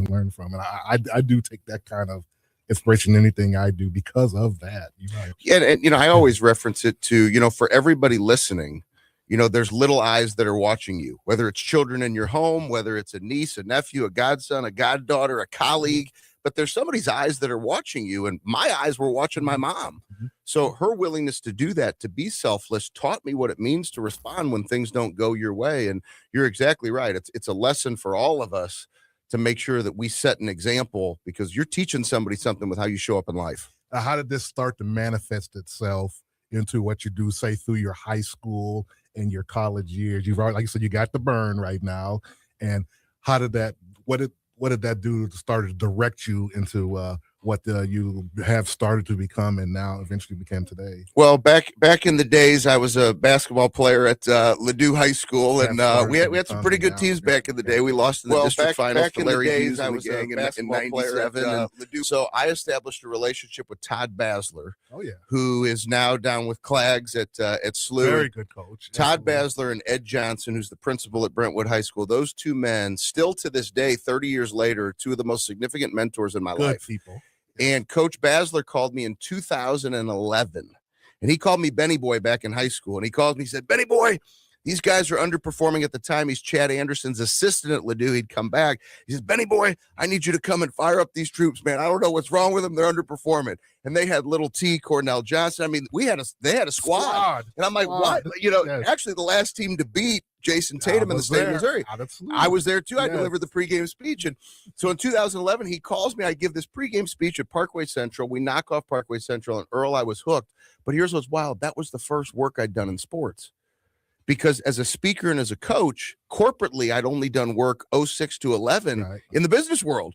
and learn from. And I do take that kind of inspiration in anything I do because of that. Yeah, and I always reference it to, for everybody listening, there's little eyes that are watching you, whether it's children in your home, whether it's a niece, a nephew, a godson, a goddaughter, a colleague, but there's somebody's eyes that are watching you. And my eyes were watching my mom. So her willingness to do that, to be selfless, taught me what it means to respond when things don't go your way. And you're exactly right. It's a lesson for all of us to make sure that we set an example, because you're teaching somebody something with how you show up in life. How did this start to manifest itself into what you do, say, through your high school and your college years? You've already, like you said, you got the burn right now. And how did that, what did that do to start to direct you into what you have started to become and now eventually became today? Well, back in the days, I was a basketball player at Ladue High School, and we had some pretty good teams back in the day. We lost in the district finals to Larry Hughes and the gang in 97. So I established a relationship with Todd Basler, who is now down with Clags at SLU. Very good coach. Todd Basler and Ed Johnson, who's the principal at Brentwood High School. Those two men, still to this day, 30 years later, two of the most significant mentors in my life. Good people. And Coach Basler called me in 2011, and he called me Benny Boy back in high school. And he called me, he said, Benny Boy, these guys are underperforming at the time. He's Chad Anderson's assistant at Ladue. He'd come back. He says, Benny Boy, I need you to come and fire up these troops, man. I don't know what's wrong with them. They're underperforming. And they had Little T, Cornell Johnson. I mean, they had a squad. And I'm like, what? Actually, the last team to beat Jason Tatum in the state of Missouri. I was there too. I delivered the pregame speech. And so in 2011, he calls me. I give this pregame speech at Parkway Central. We knock off Parkway Central, and Earl, I was hooked. But here's what's wild. That was the first work I'd done in sports. Because as a speaker and as a coach, corporately, I'd only done work 06 to 11 in the business world.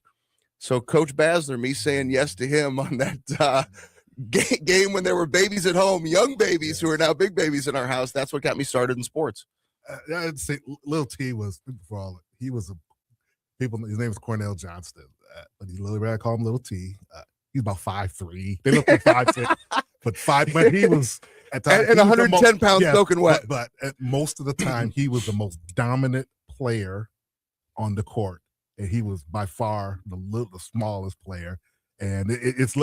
So Coach Basler, me saying yes to him on that game when there were babies at home, young babies who are now big babies in our house, that's what got me started in sports. I'd say Little T was, his name was Cornell Johnston, but he literally, I call him Little T. He's about 5'3". They look like 5'10", but he was at times, and 110 pounds soaking wet. But at most of the time, he was the most dominant player on the court, and he was by far the smallest player. And it's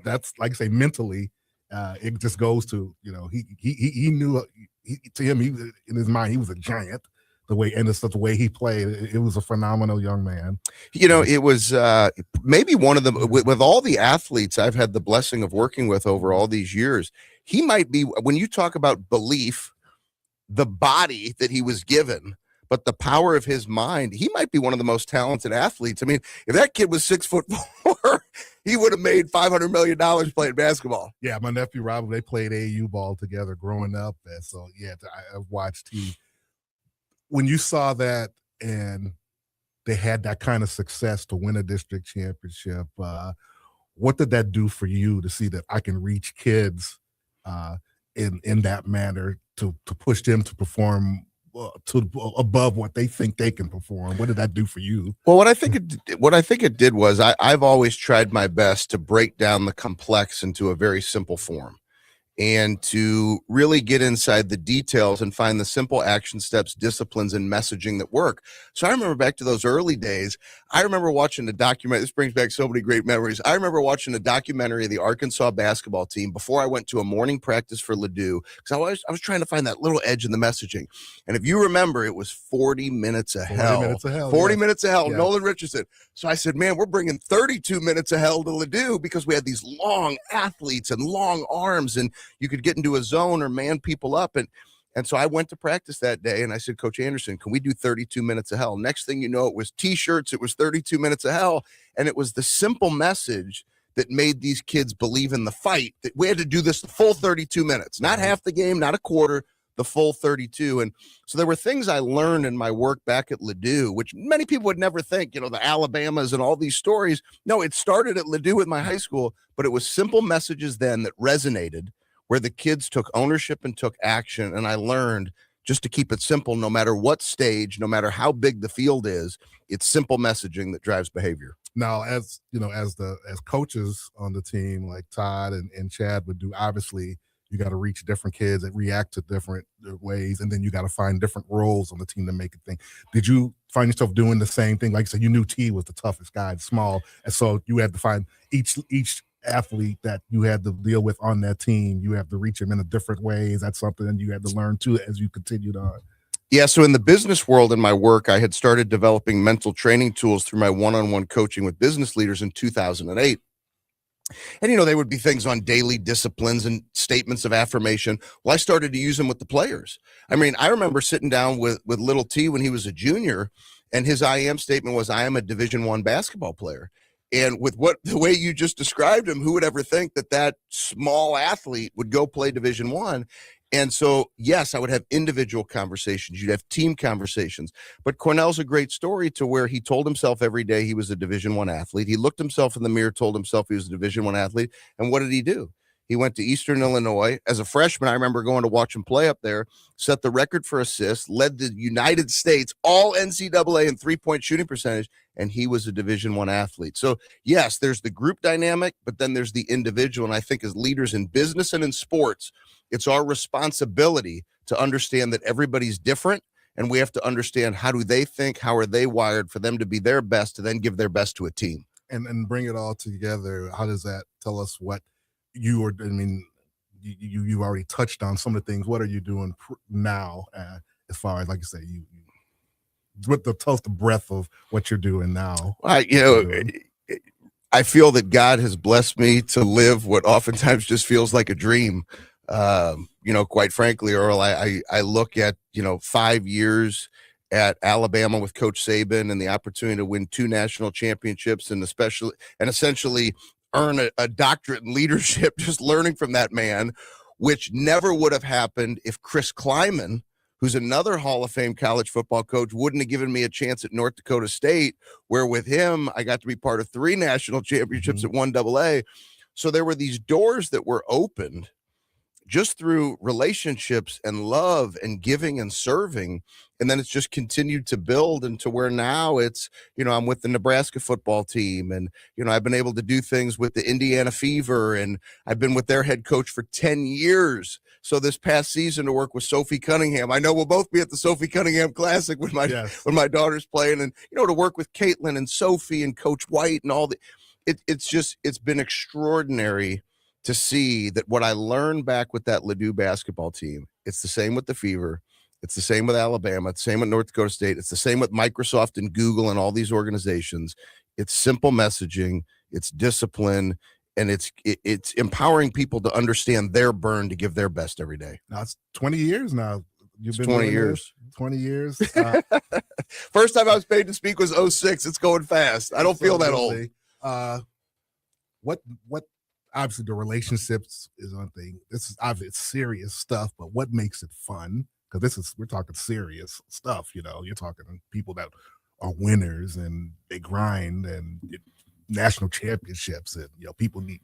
that's like I say, mentally, it just goes to he knew to him, in his mind, he was a giant. The way he played, it was a phenomenal young man. It was maybe one of them with all the athletes I've had the blessing of working with over all these years. He might be, when you talk about belief, the body that he was given, but the power of his mind, he might be one of the most talented athletes. I mean, if that kid was 6'4", he would have made $500 million playing basketball. Yeah, my nephew Robert, they played AAU ball together growing up. And so, I've watched when you saw that and they had that kind of success to win a district championship, what did that do for you to see that I can reach kids in that manner to push them to perform to above what they think they can perform? What did that do for you? Well, what I think it did was I've always tried my best to break down the complex into a very simple form, and to really get inside the details and find the simple action steps, disciplines, and messaging that work. So I remember back to those early days, I remember watching a documentary. This brings back so many great memories. I remember watching a documentary of the Arkansas basketball team before I went to a morning practice for Ladue, because I was trying to find that little edge in the messaging. And if you remember, it was 40 minutes of hell. 40 minutes of hell, Nolan Richardson. So I said, man, we're bringing 32 minutes of hell to Ladue, because we had these long athletes and long arms, and you could get into a zone or man people up. And so I went to practice that day, and I said, Coach Anderson, can we do 32 minutes of hell? Next thing you know, it was T-shirts. It was 32 minutes of hell. And it was the simple message that made these kids believe in the fight, that we had to do this the full 32 minutes, not half the game, not a quarter, the full 32. And so there were things I learned in my work back at Ladue, which many people would never think, the Alabamas and all these stories. No, it started at Ladue with my high school, but it was simple messages then that resonated, where the kids took ownership and took action. And I learned just to keep it simple, no matter what stage, no matter how big the field is, it's simple messaging that drives behavior. Now, as coaches on the team, like Todd and Chad would do, obviously, You got to reach different kids that react to different ways, and then you got to find different roles on the team to make it thing. Did you find yourself doing the same thing? Like I said, you knew T was the toughest guy, small, and so you had to find each athlete that you had to deal with on that team. You have to reach them in a different way. Is that something you had to learn too as you continued on? Yeah, so in the business world in my work, I had started developing mental training tools through my one-on-one coaching with business leaders in 2008. And, they would be things on daily disciplines and statements of affirmation. Well, I started to use them with the players. I mean, I remember sitting down with little T when he was a junior, and his I am statement was, I am a Division I basketball player. And with the way you just described him, who would ever think that small athlete would go play Division I? And so, yes, I would have individual conversations. You'd have team conversations. But Cornell's a great story to where he told himself every day he was a Division I athlete. He looked himself in the mirror, told himself he was a Division I athlete. And what did he do? He went to Eastern Illinois. As a freshman, I remember going to watch him play up there, set the record for assists, led the United States, all NCAA in three-point shooting percentage, and he was a Division I athlete. So, yes, there's the group dynamic, but then there's the individual. And I think as leaders in business and in sports, it's our responsibility to understand that everybody's different, and we have to understand how do they think, how are they wired for them to be their best, to then give their best to a team. And bring it all together. How does that tell us what you are? I mean, you already touched on some of the things. What are you doing now as far as, like you say, you with the tell us the breadth of what you're doing now? I feel that God has blessed me to live what oftentimes just feels like a dream. Quite frankly, Earl, I look at, 5 years at Alabama with Coach Saban and the opportunity to win 2 national championships and essentially earn a doctorate in leadership, just learning from that man, which never would have happened if Chris Kleiman, who's another Hall of Fame college football coach, wouldn't have given me a chance at North Dakota State, where with him, I got to be part of 3 national championships at 1AA. So there were these doors that were opened just through relationships and love and giving and serving. And then it's just continued to build into where now it's, I'm with the Nebraska football team, and, I've been able to do things with the Indiana Fever, and I've been with their head coach for 10 years. So this past season to work with Sophie Cunningham, I know we'll both be at the Sophie Cunningham Classic when my daughter's playing, and, to work with Caitlin and Sophie and Coach White and all it's been extraordinary to see that what I learned back with that Ladue basketball team, it's the same with the Fever. It's the same with Alabama. It's the same with North Dakota State. It's the same with Microsoft and Google and all these organizations. It's simple messaging. It's discipline. And it's empowering people to understand their burn to give their best every day. Now it's 20 years now. You've been 20 years. 20 years. First time I was paid to speak was 2006. It's going fast. I don't feel that old. What obviously the relationships is one thing. This is obviously it's serious stuff, but what makes it fun? Because we're talking serious stuff. You're talking people that are winners and they grind and national championships, and people need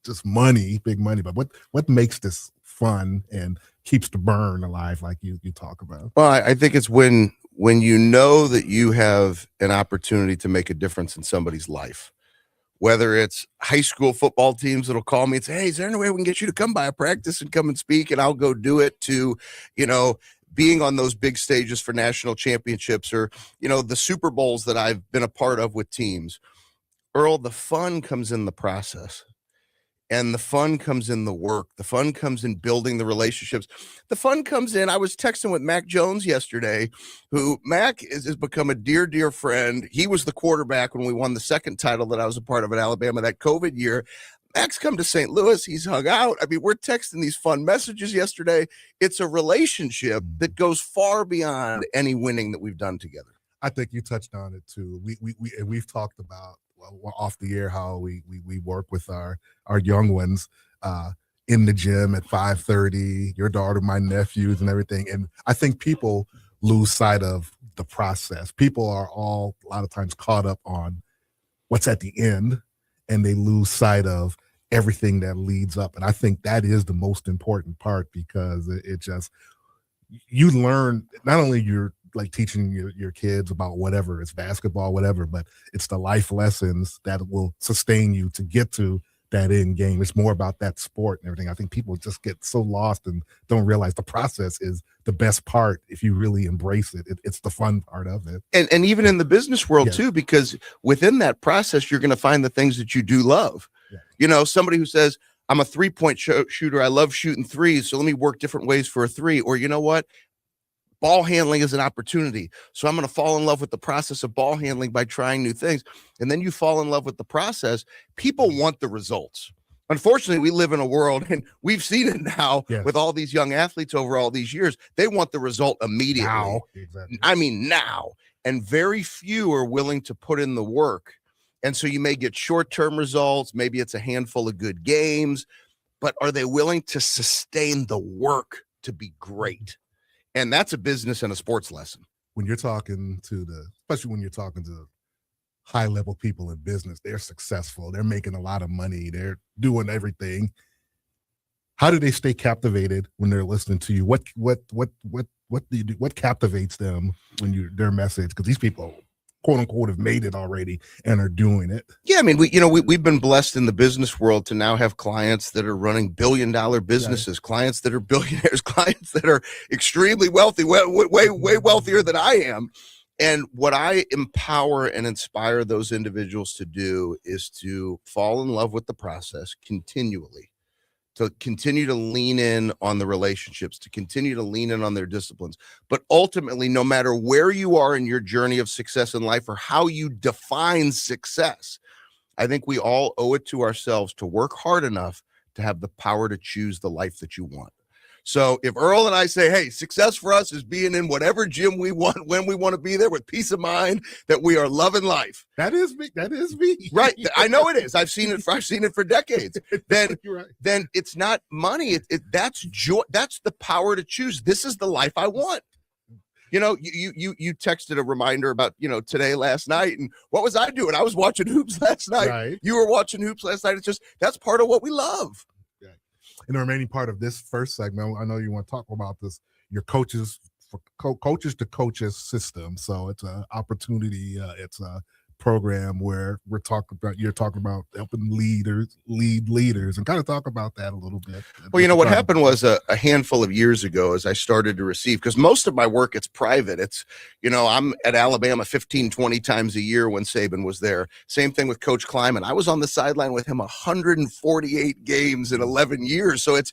just money, big money. But what makes this fun and keeps the burn alive, like you talk about? Well, I think it's when you know that you have an opportunity to make a difference in somebody's life. Whether it's high school football teams that'll call me and say, hey, is there any way we can get you to come by a practice and come and speak, and I'll go do it, to, being on those big stages for national championships, or, the Super Bowls that I've been a part of with teams. Earl, the fun comes in the process. And the fun comes in the work. The fun comes in building the relationships. The fun comes in, I was texting with Mac Jones yesterday, who Mac has become a dear, dear friend. He was the quarterback when we won the second title that I was a part of at Alabama that COVID year. Mac's come to St. Louis. He's hung out. I mean, we're texting these fun messages yesterday. It's a relationship that goes far beyond any winning that we've done together. I think you touched on it too. We've talked about off the air how we work with our young ones in the gym at 5:30, your daughter, my nephews, and everything. And I think people lose sight of the process. People are all a lot of times caught up on what's at the end, and they lose sight of everything that leads up. And I think that is the most important part, because it just, you learn, not only you're like teaching your kids about whatever, it's basketball, whatever, but it's the life lessons that will sustain you to get to that end game. It's more about that sport and everything. I think people just get so lost and don't realize the process is the best part. If you really embrace it, it's the fun part of it. And even in the business world Yes. too, because within that process, you're going to find the things that you do love. Yes. You know, somebody who says, I'm a 3-point shooter. I love shooting threes. So let me work different ways for a three. Or you know what? Ball handling is an opportunity. So I'm going to fall in love with the process of ball handling by trying new things. And then you fall in love with the process. People want the results. Unfortunately, we live in a world, and we've seen it now Yes. with all these young athletes over all these years. They want the result immediately. Now, exactly. I mean, now. And very few are willing to put in the work. And so you may get short-term results. Maybe it's a handful of good games, but are they willing to sustain the work to be great? And that's a business and a sports lesson. When you're talking to especially when you're talking to high level people in business, they're successful. They're making a lot of money. They're doing everything. How do they stay captivated when they're listening to you? What do you do? What captivates them when their message? Because these people, quote unquote, have made it already and are doing it. Yeah, I mean, we've been blessed in the business world to now have clients that are running billion-dollar businesses, clients that are billionaires, clients that are extremely wealthy, way wealthier than I am. And what I empower and inspire those individuals to do is to fall in love with the process continually, to continue to lean in on the relationships, to continue to lean in on their disciplines. But ultimately, no matter where you are in your journey of success in life or how you define success, I think we all owe it to ourselves to work hard enough to have the power to choose the life that you want. So if Earl and I say, hey, success for us is being in whatever gym we want, when we want to be there, with peace of mind that we are loving life. That is me. That is me. Right. I know it is. I've seen it for decades. Then right. Then it's not money. That's joy. That's the power to choose. This is the life I want. You know, you texted a reminder about, today, last night. And what was I doing? I was watching hoops last night. Right. You were watching hoops last night. It's just, that's part of what we love. In the remaining part of this first segment, I know you want to talk about this, your coaches for coaches to coaches system. So it's an opportunity. It's a program where you're talking about helping lead leaders, and kind of talk about that a little bit. Well, what happened was a handful of years ago, as I started to receive, because most of my work, it's private. It's, I'm at Alabama 15, 20 times a year when Saban was there. Same thing with Coach Kleiman. I was on the sideline with him 148 games in 11 years. So it's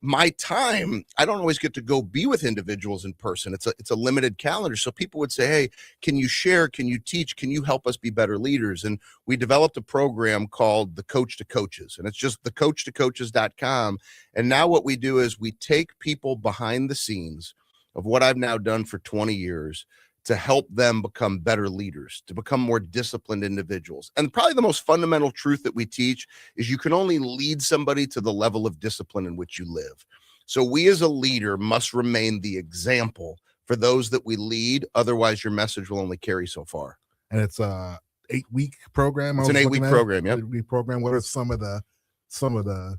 my time. I don't always get to go be with individuals in person. It's a limited calendar. So people would say, hey, can you share? Can you teach? Can you help us be better leaders? And we developed a program called the Coach to Coaches, and it's just thecoachtocoaches.com. And now what we do is we take people behind the scenes of what I've now done for 20 years to help them become better leaders, to become more disciplined individuals. And probably the most fundamental truth that we teach is you can only lead somebody to the level of discipline in which you live. So we as a leader must remain the example for those that we lead. Otherwise, your message will only carry so far. And it's a 8-week program. It's an 8-week program. Yeah. 8-week program. What are some of the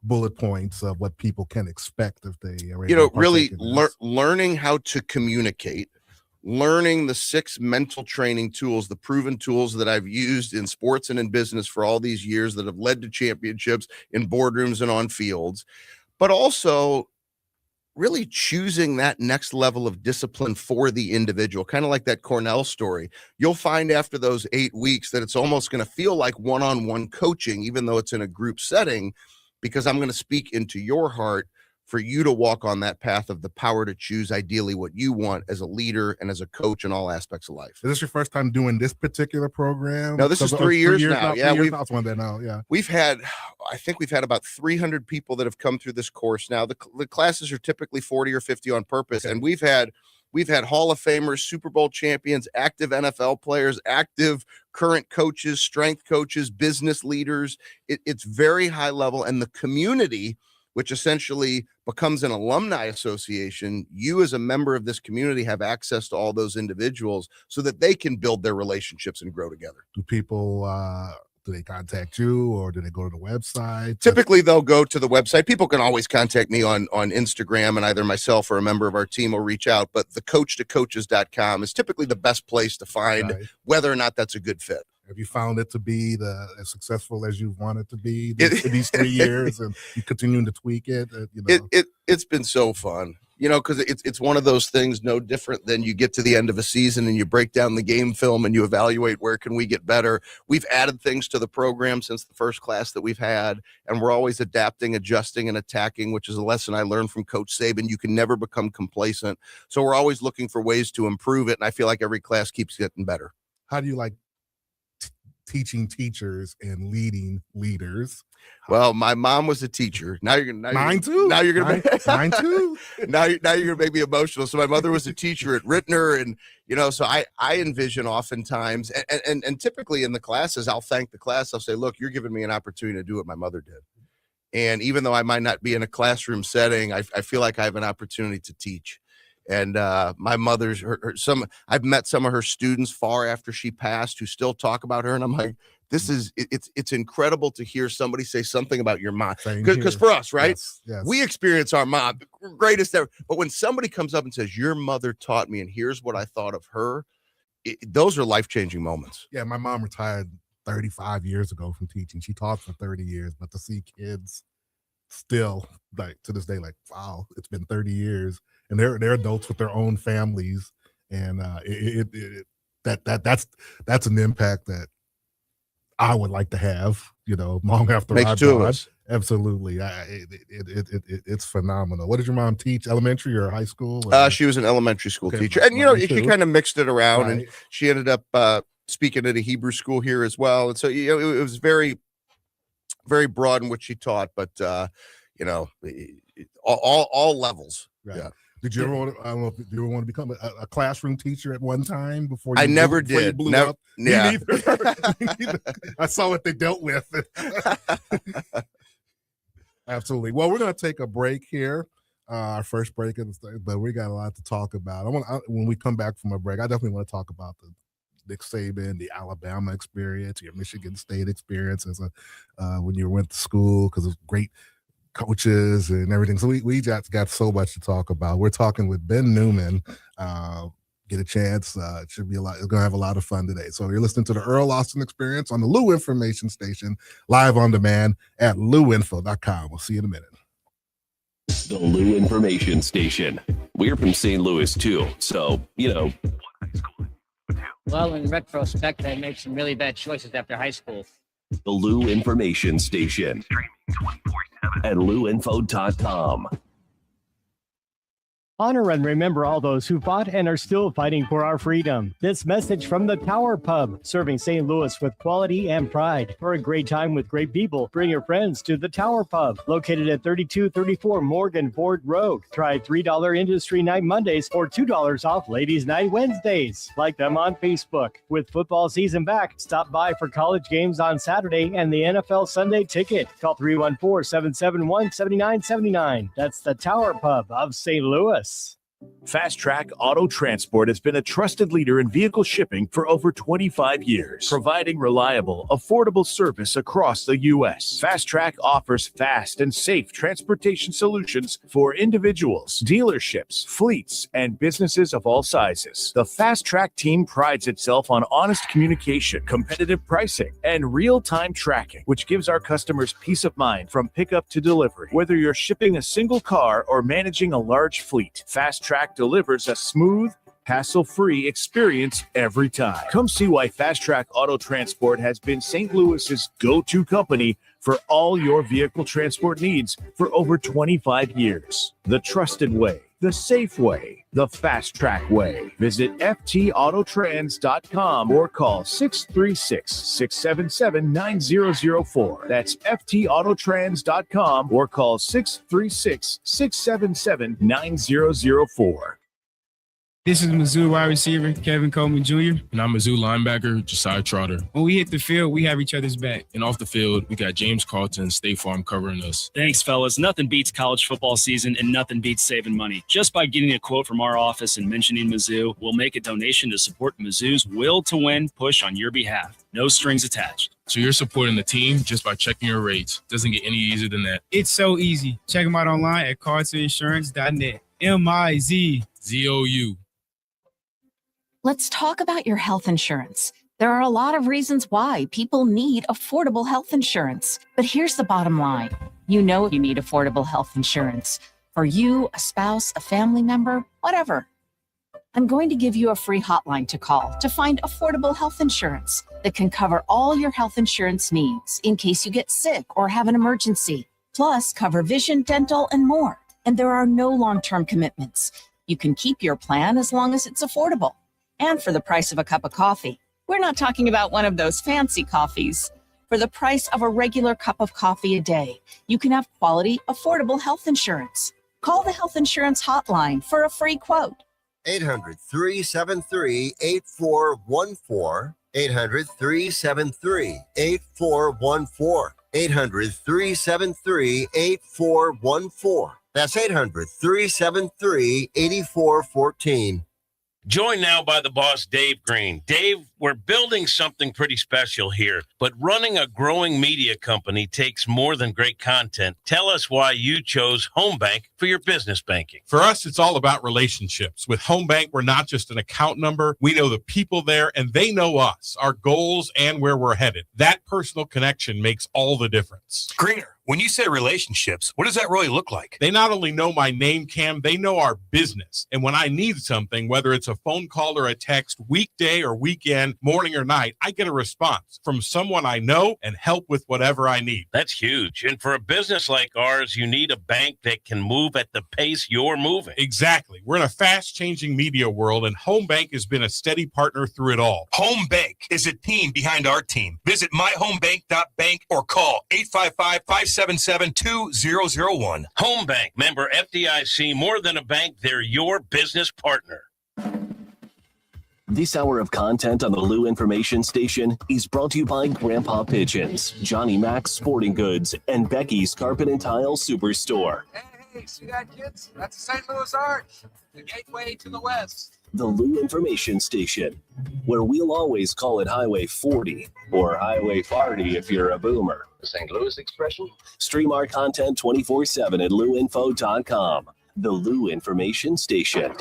bullet points of what people can expect if they are really learning how to communicate, learning the 6 mental training tools, the proven tools that I've used in sports and in business for all these years that have led to championships in boardrooms and on fields, but also really choosing that next level of discipline for the individual, kind of like that Cornell story. You'll find after those 8 weeks that it's almost going to feel like one-on-one coaching, even though it's in a group setting, because I'm going to speak into your heart for you to walk on that path of the power to choose ideally what you want as a leader and as a coach in all aspects of life. Is this your first time doing this particular program? No, this is 3 years now. Yeah, we've had about 300 people that have come through this course. Now the classes are typically 40 or 50 on purpose. Okay. And we've had Hall of Famers, Super Bowl champions, active NFL players, active current coaches, strength coaches, business leaders. It's very high level. And the community, which essentially becomes an alumni association, you as a member of this community have access to all those individuals so that they can build their relationships and grow together. Do people, do they contact you or do they go to the website? Typically, they'll go to the website. People can always contact me on Instagram, and either myself or a member of our team will reach out. But thecoachtocoaches.com is typically the best place to find whether or not that's a good fit. Have you found it to be as successful as you want it to be in these 3 years, and you continuing to tweak it? It's been so fun, because it's one of those things no different than you get to the end of a season and you break down the game film and you evaluate where can we get better. We've added things to the program since the first class that we've had, and we're always adapting, adjusting, and attacking, which is a lesson I learned from Coach Saban. You can never become complacent. So we're always looking for ways to improve it, and I feel like every class keeps getting better. How do you like teaching teachers and leading leaders? Well, my mom was a teacher. Mine too. Now you're gonna mine too. Now you're gonna make me emotional. So my mother was a teacher at Rittner, and so I envision oftentimes, and typically in the classes, I'll thank the class. I'll say, look, you're giving me an opportunity to do what my mother did. And even though I might not be in a classroom setting, I feel like I have an opportunity to teach. And my mother's I've met some of her students far after she passed who still talk about her, and I'm like, it's incredible to hear somebody say something about your mom, because for us, right? Yes. We experience our mom, greatest ever. But when somebody comes up and says, your mother taught me, and here's what I thought of her, those are life-changing moments. Yeah, my mom retired 35 years ago from teaching. She taught for 30 years, but to see kids still, like, to this day, like, wow, it's been 30 years, and they're adults with their own families, and that's an impact that I would like to have, long after Makes I'm two of gone. us. Absolutely. It's phenomenal. What did your mom teach? Elementary or high school? She was an elementary school teacher, and she kind of mixed it around, right. And she ended up speaking at a Hebrew school here as well, and so it was very, very broad in what she taught, but all levels. Right. Yeah. Did you ever want to? I don't know. Did you ever want to become a classroum teacher at one time before? I never did. Blew up? Yeah. Me neither. I saw what they dealt with. Absolutely. Well, we're going to take a break here. Our first break, but we got a lot to talk about. When we come back from a break, I definitely want to talk about the Nick Saban, the Alabama experience, your Michigan State experience as when you went to school, because of great coaches and everything. So we just got so much to talk about. We're talking with Ben Newman. Get a chance. It should be a lot. It's going to have a lot of fun today. So you're listening to the Earl Austin Experience on the Lou Information Station, live on demand at louinfo.com. We'll see you in a minute. The Lou Information Station. We're from St. Louis too, so Well, in retrospect, I made some really bad choices after high school. The Lou Information Station. Streaming 24/7 at louinfo.com. Honor and remember all those who fought and are still fighting for our freedom. This message from the Tower Pub, serving St. Louis with quality and pride. For a great time with great people, bring your friends to the Tower Pub, located at 3234 Morgan Ford Road. Try $3 Industry Night Mondays or $2 off Ladies Night Wednesdays. Like them on Facebook. With football season back, stop by for college games on Saturday and the NFL Sunday ticket. Call 314-771-7979. That's the Tower Pub of St. Louis. Fast Track Auto Transport has been a trusted leader in vehicle shipping for over 25 years, providing reliable, affordable service across the U.S. Fast Track offers fast and safe transportation solutions for individuals, dealerships, fleets, and businesses of all sizes. The Fast Track team prides itself on honest communication, competitive pricing, and real-time tracking, which gives our customers peace of mind from pickup to delivery. Whether you're shipping a single car or managing a large fleet, Fast Track delivers a smooth, hassle-free experience every time. Come see why Fast Track Auto Transport has been St. Louis's go-to company for all your vehicle transport needs for over 25 years. The trusted way, the safe way, the Fast Track way. Visit ftautotrans.com or call 636-677-9004. That's ftautotrans.com or call 636-677-9004. This is Mizzou wide receiver Kevin Coleman Jr. And I'm Mizzou linebacker Josiah Trotter. When we hit the field, we have each other's back. And off the field, we got James Carlton, State Farm covering us. Thanks, fellas. Nothing beats college football season, and nothing beats saving money. Just by getting a quote from our office and mentioning Mizzou, we'll make a donation to support Mizzou's will to win push on your behalf. No strings attached. So you're supporting the team just by checking your rates. Doesn't get any easier than that. It's so easy. Check them out online at carltoninsurance.net. MIZZOU. Let's talk about your health insurance. There are a lot of reasons why people need affordable health insurance. But here's the bottom line. You know you need affordable health insurance. For you, a spouse, a family member, whatever. I'm going to give you a free hotline to call to find affordable health insurance that can cover all your health insurance needs in case you get sick or have an emergency. Plus, cover vision, dental, and more. And there are no long-term commitments. You can keep your plan as long as it's affordable. And for the price of a cup of coffee. We're not talking about one of those fancy coffees. For the price of a regular cup of coffee a day, you can have quality, affordable health insurance. Call the health insurance hotline for a free quote. 800-373-8414. 800-373-8414. 800-373-8414. That's 800-373-8414. Joined now by the boss, Dave Green. Dave, we're building something pretty special here, but running a growing media company takes more than great content. Tell us why you chose Home Bank for your business banking. For us, it's all about relationships. With Home Bank, we're not just an account number. We know the people there, and they know us, our goals, and where we're headed. That personal connection makes all the difference. Greener, when you say relationships, what does that really look like? They not only know my name, Cam, they know our business. And when I need something, whether it's a phone call or a text, weekday or weekend, morning or night, I get a response from someone I know and help with whatever I need. That's huge. And for a business like ours, you need a bank that can move at the pace you're moving. Exactly. We're in a fast-changing media world, and Home Bank has been a steady partner through it all. Home Bank is a team behind our team. Visit myhomebank.bank or call 855-577-2001. Home Bank, member FDIC, more than a bank, they're your business partner. This hour of content on the Lou Information Station is brought to you by Grandpa Pigeons, Johnny Mac's Sporting Goods, and Becky's Carpet and Tile Superstore. Hey, see that, kids? That's the St. Louis Arch, the gateway to the west. The Lou Information Station, where we'll always call it Highway 40 or Highway 40 if you're a boomer. The St. Louis expression? Stream our content 24/7 at louinfo.com. The Lou Information Station.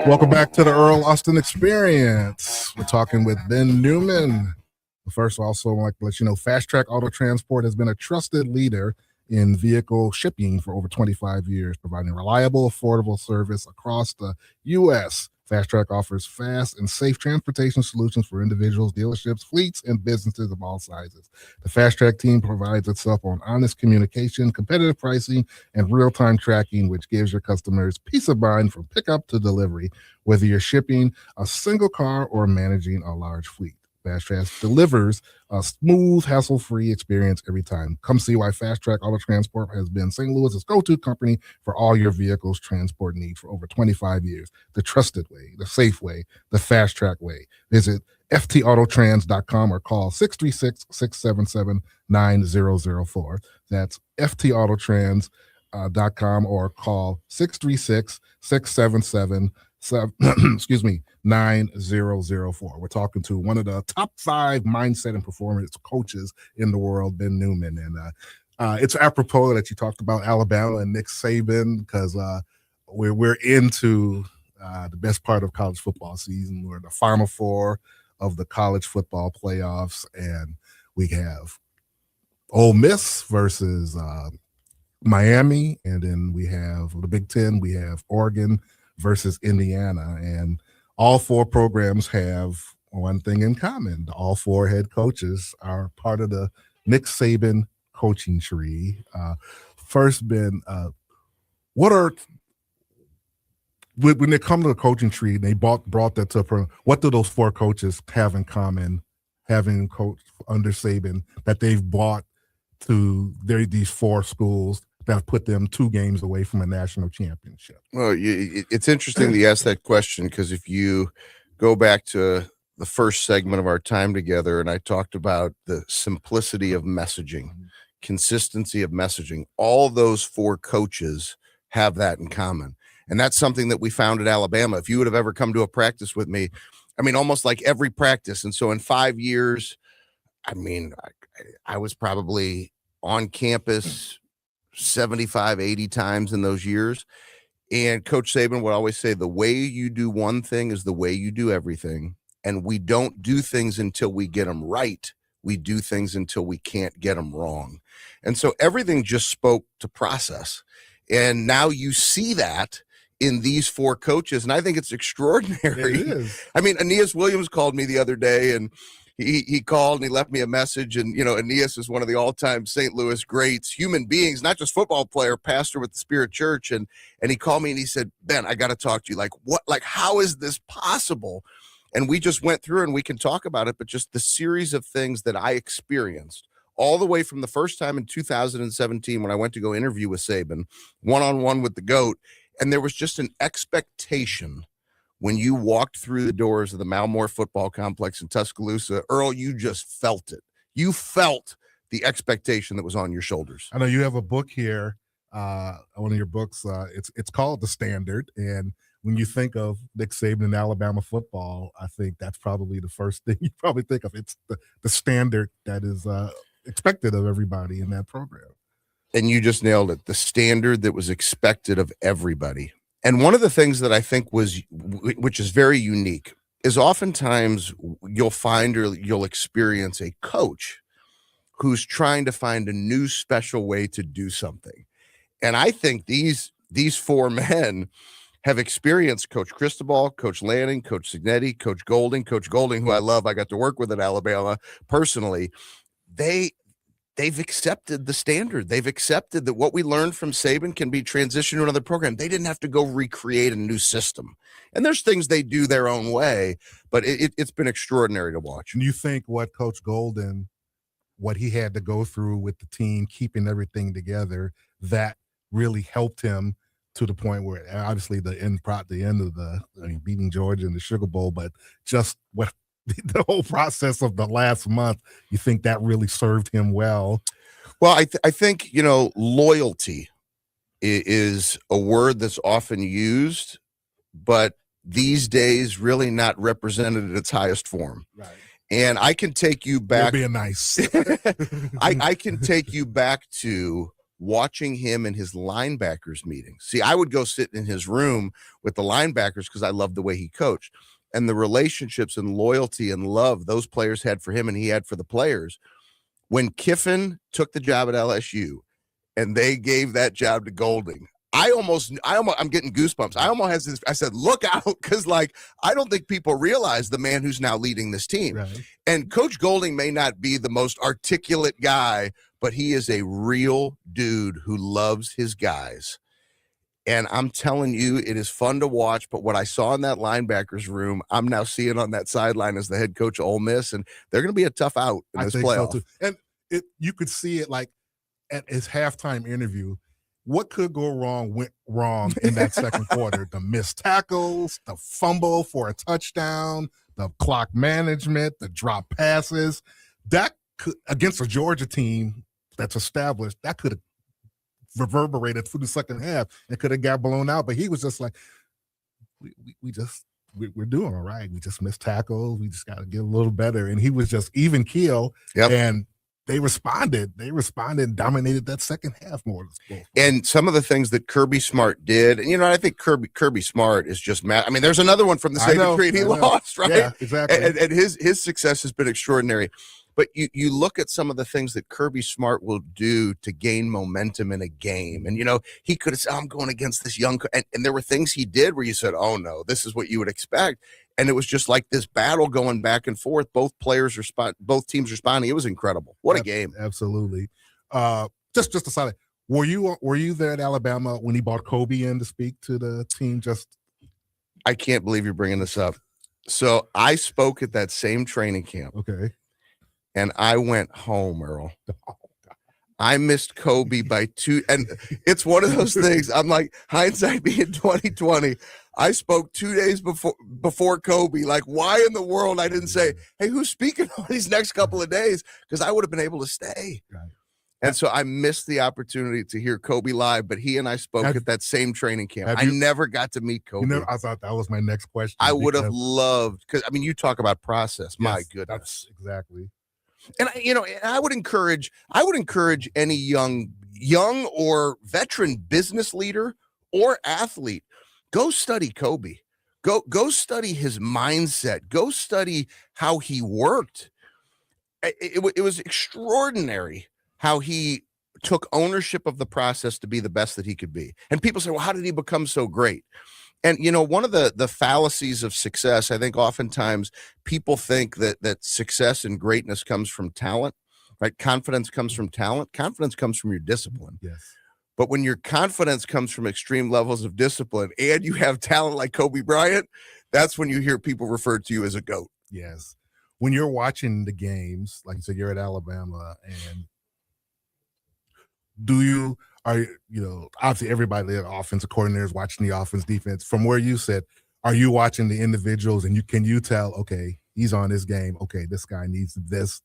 Welcome back to the Earl Austin Experience. We're talking with Ben Newman. First, also I'd like to let you know, Fast Track Auto Transport has been a trusted leader in vehicle shipping for over 25 years, providing reliable, affordable service across the U.S. Fast Track offers fast and safe transportation solutions for individuals, dealerships, fleets, and businesses of all sizes. The Fast Track team provides itself on honest communication, competitive pricing, and real-time tracking, which gives your customers peace of mind from pickup to delivery, whether you're shipping a single car or managing a large fleet. Fast Track delivers a smooth, hassle-free experience every time. Come see why Fast Track Auto Transport has been St. Louis's go-to company for all your vehicles transport needs for over 25 years. The trusted way, the safe way, the Fast Track way. Visit ftautotrans.com or call 636-677-9004. That's ftautotrans.com or call 636-677 9004. We're talking to one of the top 5 mindset and performance coaches in the world, Ben Newman. And it's apropos that you talked about Alabama and Nick Saban, because we're into the best part of college football season. We're in the Final Four of the college football playoffs, and we have Ole Miss versus Miami, and then we have the Big Ten. We have Oregon versus Indiana, and all 4 programs have one thing in common. All 4 head coaches are part of the Nick Saban coaching tree. First, Ben, when they come to the coaching tree and they brought that to what do those 4 coaches have in common, having coached under Saban, that they've brought to these 4 schools that have put them 2 games away from a national championship? Well, it's interesting that you ask that question, because if you go back to the first segment of our time together, and I talked about the simplicity of messaging, consistency of messaging, all those 4 coaches have that in common. And that's something that we found at Alabama. If you would have ever come to a practice with me, I mean, almost like every practice. And so in 5 years, I mean, I was probably on campus 75, 80 times in those years. And Coach Saban would always say, the way you do one thing is the way you do everything. And we don't do things until we get them right. We do things until we can't get them wrong. And so everything just spoke to process. And now you see that in these four coaches. And I think it's extraordinary. It is. I mean, Aeneas Williams called me the other day, and he called and he left me a message. And, you know, Aeneas is one of the all-time St. Louis greats, human beings, not just football player, pastor with the Spirit Church. And he called me and he said, Ben, I got to talk to you. Like, what, like, how is this possible? And we just went through, and we can talk about it, but just the series of things that I experienced all the way from the first time in 2017 when I went to go interview with Saban, one-on-one with the GOAT. And there was just an expectation when you walked through the doors of the Malmore Football Complex in Tuscaloosa. Earl, you just felt it. You felt the expectation that was on your shoulders. I know you have a book here, one of your books. It's called The Standard. And when you think of Nick Saban and Alabama football, I think that's probably the first thing you probably think of. It's the standard that is expected of everybody in that program. And you just nailed it. The standard that was expected of everybody. And one of the things that I think which is very unique, is oftentimes you'll find or you'll experience a coach who's trying to find a new special way to do something. And I think these four men have experienced Coach Cristobal, Coach Lanning, Coach Signetti, Coach Golding, who I love. I got to work with at Alabama personally. They've accepted the standard. They've accepted that what we learned from Saban can be transitioned to another program. They didn't have to go recreate a new system. And there's things they do their own way, but it's been extraordinary to watch. And you think what Coach Golden, what he had to go through with the team, keeping everything together, that really helped him to the point where obviously the end of beating Georgia in the Sugar Bowl, but just what the whole process of the last month, you think that really served him well? Well, I think, you know, loyalty is a word that's often used, but these days really not represented at its highest form. Right. And I can take you back. You're being nice. I can take you back to watching him in his linebackers meetings. See, I would go sit in his room with the linebackers because I loved the way he coached. And the relationships and loyalty and love those players had for him and he had for the players. When Kiffin took the job at LSU and they gave that job to Golding, I'm getting goosebumps. I said, look out, because like, I don't think people realize the man who's now leading this team. Right. And Coach Golding may not be the most articulate guy, but he is a real dude who loves his guys. And I'm telling you, it is fun to watch. But what I saw in that linebackers room, I'm now seeing on that sideline as the head coach of Ole Miss, and they're going to be a tough out in this playoff. So too. And you could see it like at his halftime interview. What could go wrong went wrong in that second quarter. The missed tackles, the fumble for a touchdown, the clock management, the drop passes. That could, against a Georgia team that's established, that could have reverberated through the second half and could have got blown out. But he was just like, we're doing all right. We just missed tackles. We just got to get a little better. And he was just even keel. Yep. And they responded and dominated that second half more. And some of the things that Kirby Smart did, and, you know, I think Kirby Smart is just mad. I mean, there's another one from the same retreat he lost, right? Yeah, exactly. And his success has been extraordinary. But you look at some of the things that Kirby Smart will do to gain momentum in a game. And, you know, he could have said, I'm going against this young – and there were things he did where you said, oh, no, this is what you would expect. And it was just like this battle going back and forth. Both teams responding. It was incredible. What a game. Absolutely. Just a side. Were you there at Alabama when he brought Kobe in to speak to the team? I can't believe you're bringing this up. So I spoke at that same training camp. Okay. And I went home, Earl. I missed Kobe by 2. And it's one of those things. I'm like, hindsight being 2020. I spoke 2 days before Kobe. Like, why in the world I didn't say, hey, who's speaking on these next couple of days? Because I would have been able to stay. Right. And so I missed the opportunity to hear Kobe live, but he and I spoke at that same training camp. I never got to meet Kobe. I thought that was my next question. I would have loved, because, I mean, you talk about process. Yes, my goodness. Exactly. And, you know, I would encourage any young young or veteran business leader or athlete, go study Kobe. Go study his mindset. Go study how he worked. It was extraordinary how he took ownership of the process to be the best that he could be. And people say, well, how did he become so great? And, one of the fallacies of success, I think oftentimes people think that success and greatness comes from talent, right? Confidence comes from talent. Confidence comes from your discipline. Yes. But when your confidence comes from extreme levels of discipline and you have talent like Kobe Bryant, that's when you hear people refer to you as a GOAT. Yes. When you're watching the games, like you said, you're at Alabama, and obviously everybody, the offensive coordinators watching the offense, defense, from where you sit, are you watching the individuals and can you tell, okay, he's on this game. Okay, this guy needs this.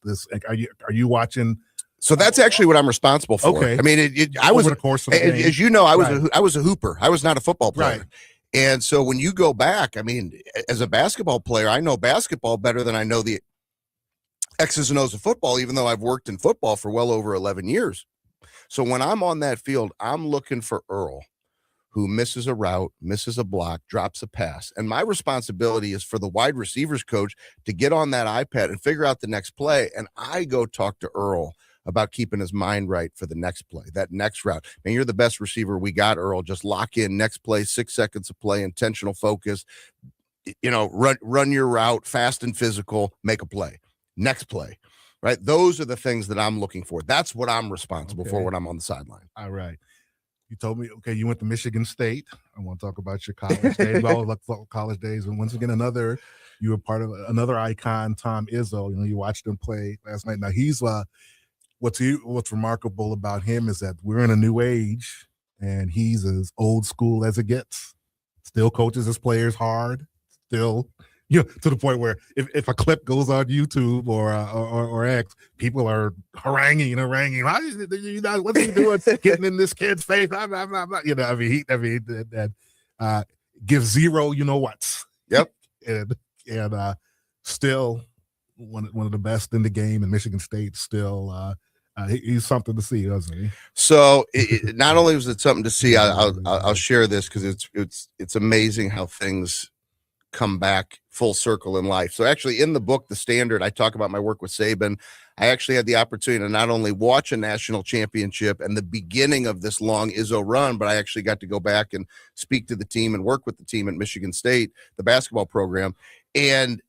Are you watching? So that's actually what I'm responsible for. Okay. I mean, I was, over the course of the game. As you know, I was a hooper. I was not a football player. Right. And so when you go back, I mean, as a basketball player, I know basketball better than I know the X's and O's of football, even though I've worked in football for well over 11 years. So when I'm on that field, I'm looking for Earl, who misses a route, misses a block, drops a pass. And my responsibility is for the wide receivers coach to get on that iPad and figure out the next play. And I go talk to Earl about keeping his mind right for the next play, that next route. Man, you're the best receiver we got, Earl. Just lock in, next play, 6 seconds of play, intentional focus, run your route, fast and physical, make a play, next play, right? Those are the things that I'm looking for. That's what I'm responsible for when I'm on the sideline. All right. You told me, okay, you went to Michigan State. I want to talk about your college days. Well, college days. And once again, you were part of another icon, Tom Izzo. You watched him play last night. Now he's what's remarkable about him is that we're in a new age, and he's as old school as it gets. Still coaches his players hard. Still, to the point where if a clip goes on YouTube or X, people are haranguing. What's he doing? Getting in this kid's face. Give zero. You know what's. Yep. and still one of the best in the game, and Michigan State still. He's something to see, doesn't he? So not only was it something to see, I'll share this because it's amazing how things come back full circle in life. So actually in the book, The Standard, I talk about my work with Saban. I actually had the opportunity to not only watch a national championship and the beginning of this long Izzo run, but I actually got to go back and speak to the team and work with the team at Michigan State, the basketball program. And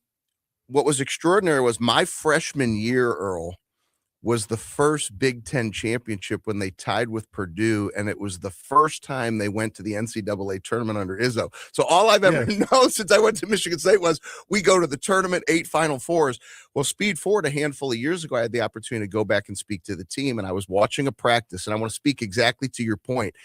what was extraordinary was my freshman year, Earl, was the first Big Ten championship when they tied with Purdue, and it was the first time they went to the NCAA tournament under Izzo. So all I've ever known since I went to Michigan State was we go to the tournament, 8 Final Fours. Well, speed forward a handful of years ago, I had the opportunity to go back and speak to the team, and I was watching a practice, and I want to speak exactly to your point.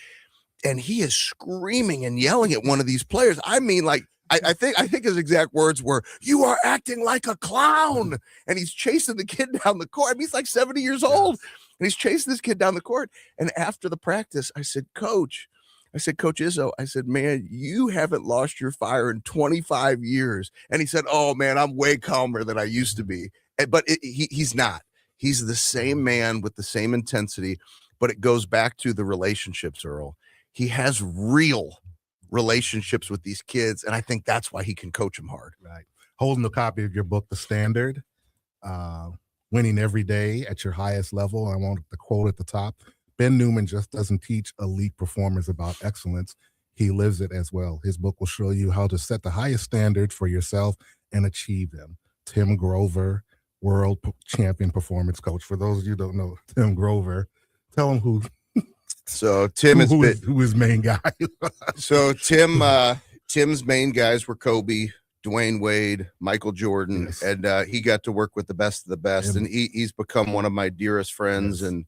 And he is screaming and yelling at one of these players. I mean, like, I think his exact words were, "You are acting like a clown." And he's chasing the kid down the court. I mean, he's like 70 years old, and he's chasing this kid down the court. And after the practice, I said, Coach Izzo, I said, man, you haven't lost your fire in 25 years. And he said, oh, man, I'm way calmer than I used to be. But he's not. He's the same man with the same intensity, but it goes back to the relationships, Earl. He has real relationships with these kids, and I think that's why he can coach them hard. Right. Holding a copy of your book, The Standard, winning every day at your highest level. I want the quote at the top. Ben Newman just doesn't teach elite performers about excellence. He lives it as well. His book will show you how to set the highest standards for yourself and achieve them. Tim Grover, world champion performance coach. For those of you who don't know Tim Grover, tell them who. So Tim who is main guy. So Tim's main guys were Kobe, Dwayne Wade, Michael Jordan, and he got to work with the best of the best, and he's become one of my dearest friends. And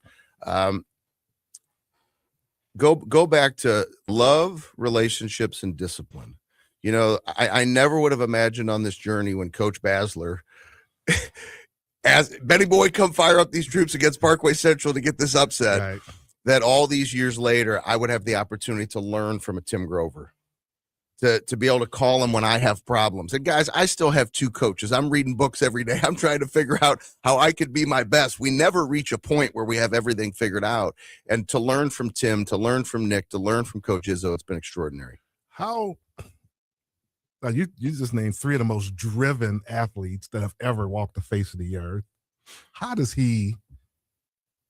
go back to love, relationships, and discipline. I never would have imagined on this journey when Coach Basler as Benny Boy come fire up these troops against Parkway Central to get this upset. Right. That all these years later, I would have the opportunity to learn from a Tim Grover, to be able to call him when I have problems. And guys, I still have 2 coaches. I'm reading books every day. I'm trying to figure out how I could be my best. We never reach a point where we have everything figured out. And to learn from Tim, to learn from Nick, to learn from Coach Izzo, it's been extraordinary. How you just named 3 of the most driven athletes that have ever walked the face of the earth. How does he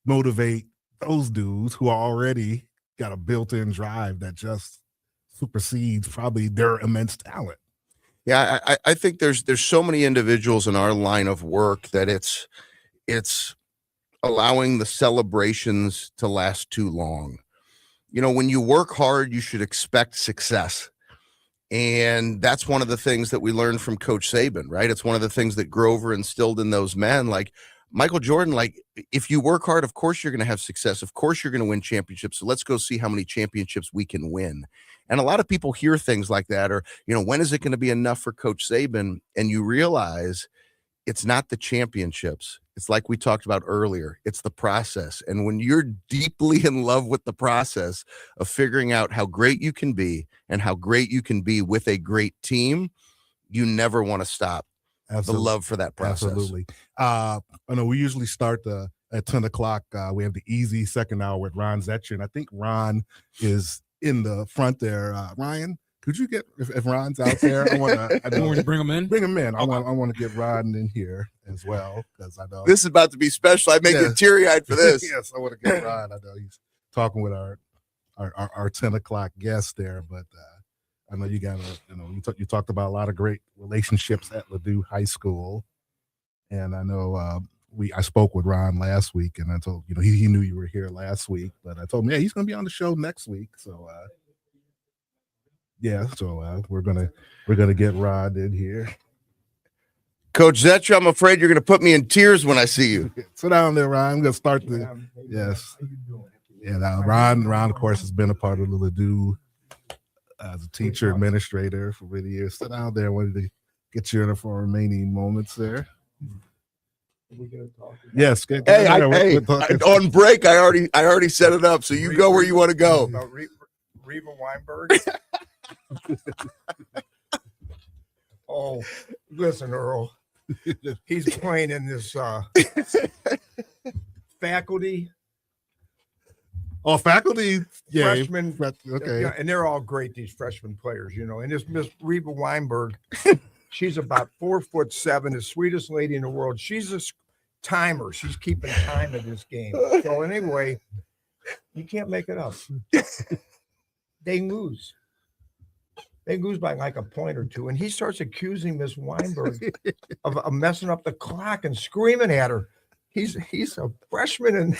motivate those dudes who are already got a built-in drive that just supersedes probably their immense talent? Yeah, I think there's so many individuals in our line of work that it's allowing the celebrations to last too long. You know, when you work hard, you should expect success. And that's one of the things that we learned from Coach Saban, right? It's one of the things that Grover instilled in those men. Like Michael Jordan, like, if you work hard, of course you're going to have success. Of course you're going to win championships. So let's go see how many championships we can win. And a lot of people hear things like that, or, you know, when is it going to be enough for Coach Saban? And you realize it's not the championships. It's like we talked about earlier. It's the process. And when you're deeply in love with the process of figuring out how great you can be and how great you can be with a great team, you never want to stop. Absolutely. The love for that process. Absolutely. I know we usually start at 10 o'clock. We have the easy second hour with Ron Zetcher. And I think Ron is in the front there. Ryan, could you get, if Ron's out there, I want to bring him in. Bring him in. I want to get Ron in here as well, because I know this is about to be special. I may get teary-eyed for this. Yes, I want to get Ron. I know he's talking with our 10 o'clock guest there, but I know you got you talked about a lot of great relationships at Ladue High School, and I know I spoke with Ron last week, and I told he knew you were here last week, but I told him he's going to be on the show next week, so. We're gonna get Rod in here. Coach Zetcher, I'm afraid you're gonna put me in tears when I see you. Sit down there, Ron. I'm gonna start yes. Yeah, Ron, of course, has been a part of the Ladue as a teacher, administrator for many years. Sit down there. I wanted to get you in for remaining moments there. Yes. On break, I already set it up, so you go where you want to go. Reba Weinberg. Oh, listen, Earl. He's playing in this faculty. Oh, faculty, yeah. Freshmen. Okay. Yeah, and they're all great, these freshman players, And this Miss Reba Weinberg, she's about 4'7", the sweetest lady in the world. She's a timer. She's keeping time in this game. So anyway, you can't make it up. They lose. They lose by like a point or two. And he starts accusing Miss Weinberg of messing up the clock and screaming at her. He's a freshman. And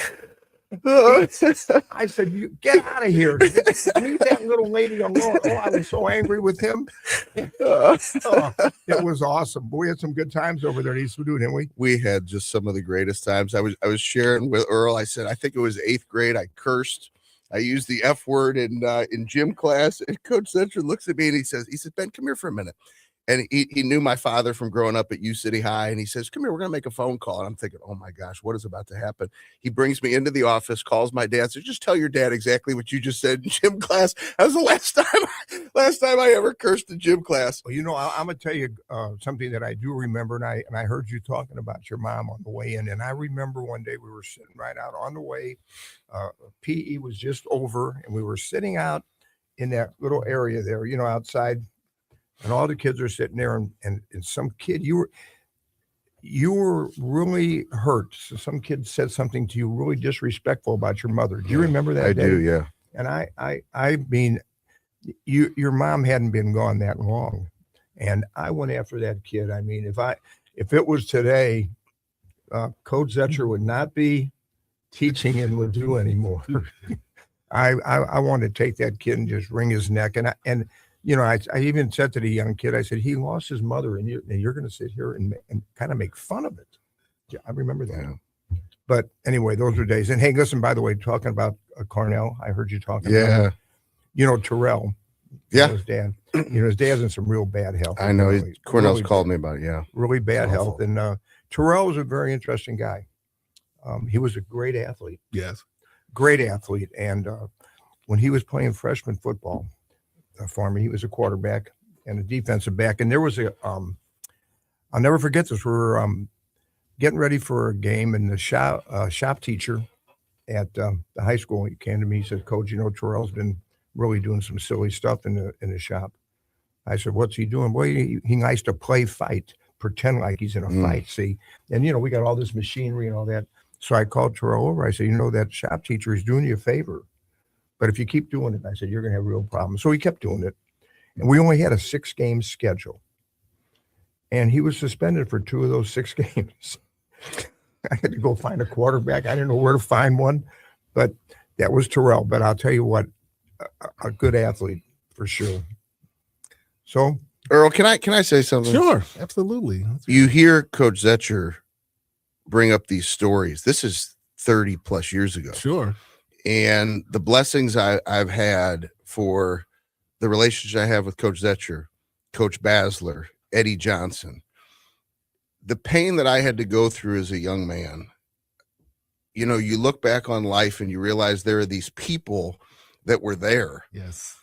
I said, you get out of here. Leave that little lady alone. Oh, I was so angry with him. It was awesome. We had some good times over there at East Ladue, didn't we? We had just some of the greatest times. I was sharing with Earl. I said, I think it was 8th grade. I cursed. I used the F word in gym class, and Coach Zetcher looks at me and he says, Ben, come here for a minute. And he knew my father from growing up at U City High, and he says, come here, we're going to make a phone call. And I'm thinking, oh my gosh, what is about to happen? He brings me into the office, calls my dad, says, just tell your dad exactly what you just said in gym class. That was the last time I ever cursed in gym class. Well, I'm going to tell you something that I do remember, and I heard you talking about your mom on the way in, and I remember one day we were sitting right out on the way. PE was just over, and we were sitting out in that little area there, outside. And all the kids are sitting there, and some kid, you were really hurt. So some kid said something to you really disrespectful about your mother. Do you remember that? I day? do, yeah. And I mean, your mom hadn't been gone that long, and I went after that kid. I mean, if it was today, Coach Zetcher would not be teaching in Ladue anymore. I wanted to take that kid and just wring his neck, and I even said to the young kid, I said, he lost his mother, and you're going to sit here and kind of make fun of it. Yeah, I remember that. Yeah. But anyway, those were days. And hey, listen, by the way, talking about Cornell, I heard you talking about Terrell. Yeah. His dad. His dad's in some real bad health. I know. Cornell's called me about it. Yeah. Really bad health. And Terrell was a very interesting guy. He was a great athlete. Yes. Great athlete. And when he was playing freshman football, for me. He was a quarterback and a defensive back. And there was I'll never forget this. We were getting ready for a game, and the shop teacher at the high school, he came to me. He said, "Coach, Terrell's been really doing some silly stuff in the shop." I said, "What's he doing?" Well, he likes to play fight, pretend like he's in a fight. See, and we got all this machinery and all that. So I called Terrell over. I said, "That shop teacher is doing you a favor, but if you keep doing it," I said, "you're going to have real problems." So he kept doing it, and we only had a 6-game schedule, and he was suspended for 2 of those 6 games. I had to go find a quarterback. I didn't know where to find one, but that was Terrell. But I'll tell you what, a good athlete for sure. So, Earl, can I say something? Sure, absolutely. You hear Coach Zetcher bring up these stories. This is 30 plus years ago. Sure. And the blessings I've had for the relationship I have with Coach Zetcher, Coach Basler, Eddie Johnson, the pain that I had to go through as a young man, you look back on life and you realize there are these people that were there. Yes.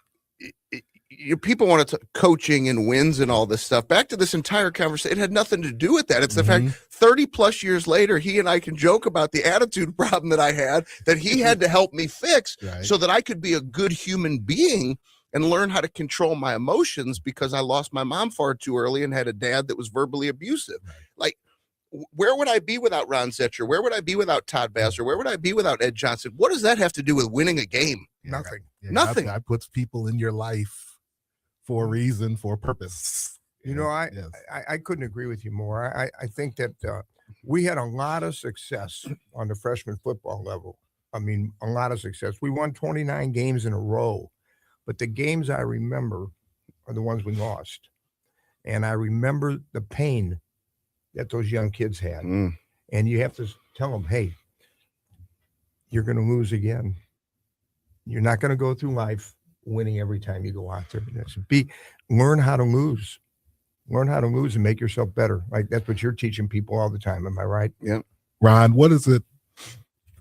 People want to coaching and wins and all this stuff. Back to this entire conversation, it had nothing to do with that. It's the fact 30 plus years later, he and I can joke about the attitude problem that I had that he had to help me fix so that I could be a good human being and learn how to control my emotions, because I lost my mom far too early and had a dad that was verbally abusive. Like, where would I be without Ron Zetcher? Where would I be without Todd Basler? Where would I be without Ed Johnson? What does that have to do with winning a game? Nothing. Nothing. God puts people in your life for a reason, for a purpose. I couldn't agree with you more. I think that we had a lot of success on the freshman football level. I mean, a lot of success. We won 29 games in a row, but the games I remember are the ones we lost. And I remember the pain that those young kids had. And you have to tell them, hey, you're going to lose again. You're not going to go through life winning every time you go out there. Learn how to lose. Learn how to lose and make yourself better. Like, that's what you're teaching people all the time. Am I right? Yeah. Ron, what is it?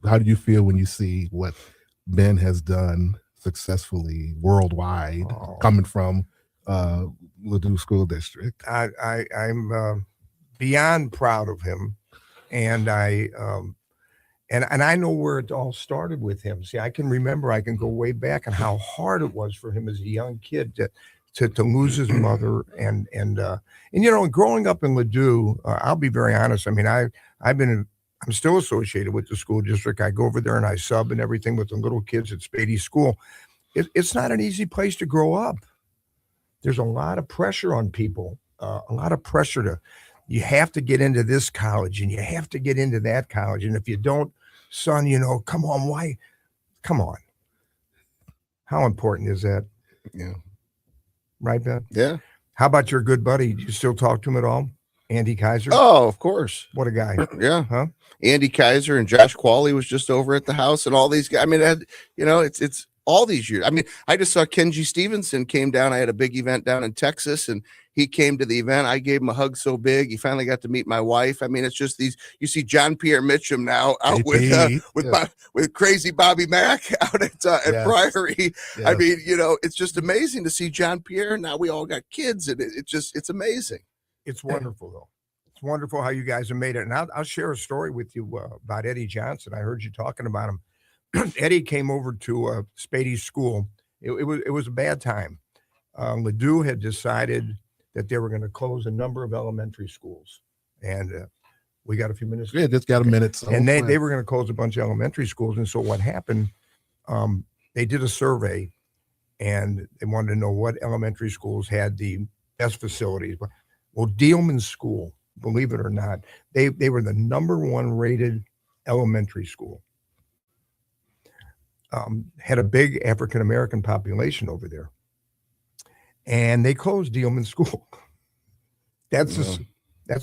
How do you feel when you see what Ben has done successfully worldwide, coming from Ladue School District? I'm beyond proud of him, and I know where it all started with him. See, I can go way back and how hard it was for him as a young kid to lose his mother, and growing up in Ladue, I'll be very honest. I mean, I'm still associated with the school district. I go over there and I sub and everything with the little kids at Spady School. It's not an easy place to grow up. There's a lot of pressure on people, a lot of pressure you have to get into this college and you have to get into that college. And if you don't, son, come on, why? Come on. How important is that? Yeah. Right, Ben? Yeah. How about your good buddy? Do you still talk to him at all? Andy Kaiser? Oh, of course. What a guy. Yeah. Huh? Andy Kaiser and Josh Qualley was just over at the house, and all these guys. I mean, it's all these years. I mean, I just saw Kenji Stevenson came down. I had a big event down in Texas, and he came to the event. I gave him a hug so big. He finally got to meet my wife. I mean, it's just these. You see John Pierre Mitchum now out with crazy Bobby Mack out at Priory. Yes. I mean, it's just amazing to see John Pierre. Now we all got kids, and it's amazing. It's wonderful, though. It's wonderful how you guys have made it. And I'll share a story with you about Eddie Johnson. I heard you talking about him. Eddie came over to Spady School. It was a bad time. Ladue had decided that they were going to close a number of elementary schools. And we got a few minutes. Yeah, just got a minute. So and they were going to close a bunch of elementary schools. And so what happened, they did a survey, and they wanted to know what elementary schools had the best facilities. Well, Dealman School, believe it or not, they were the #1 rated elementary school. Had a big African-American population over there. And they closed Dealman School. That's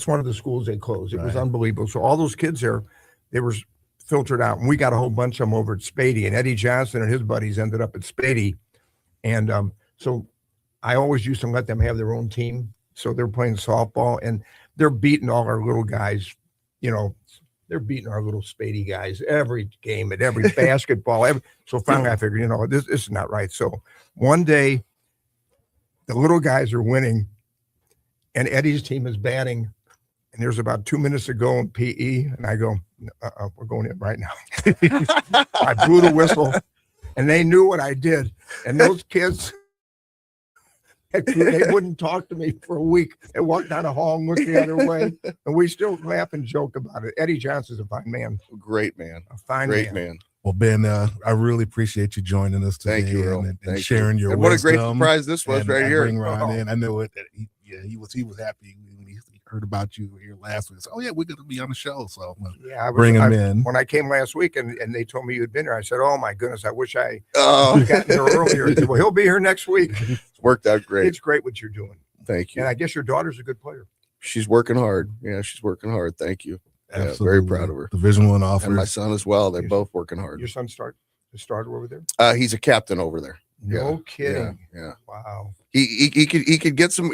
one of the schools they closed. It was unbelievable. So all those kids there, they were filtered out. And we got a whole bunch of them over at Spady. And Eddie Johnson and his buddies ended up at Spady. And so I always used to let them have their own team. So they're playing softball, and they're beating all our little guys. They're beating our little Spady guys every game, at every basketball. So finally I figured, this is not right. So one day the little guys are winning, and Eddie's team is batting, and there's about 2 minutes to go in PE, and I go, we're going in right now. I blew the whistle, and they knew what I did, and those kids, they wouldn't talk to me for a week. They walked down the hall and looked the other way, and we still laugh and joke about it. Eddie Johnson's a fine man. Great man. A fine Great man. Well, Ben, I really appreciate you joining us today. Thank you, Earl. and Thank sharing you. your And what a wisdom. great surprise this was right here. Bring Ron in. I know it. He was happy when he heard about you here last week. So, oh yeah, we're going to be on the show. So bring him in. When I came last week and they told me you'd been there, I said, "Oh my goodness, I wish I had gotten there earlier." I said, well, he'll be here next week. It's worked out great. It's great what you're doing. Thank you. And I guess your daughter's a good player. She's working hard. Yeah, she's working hard. Thank you. Yeah, Absolutely. very proud of her. Division I offer. And my son as well. They're both working hard. Your son the starter over there? He's a captain over there. No kidding. Yeah. Wow. He could get some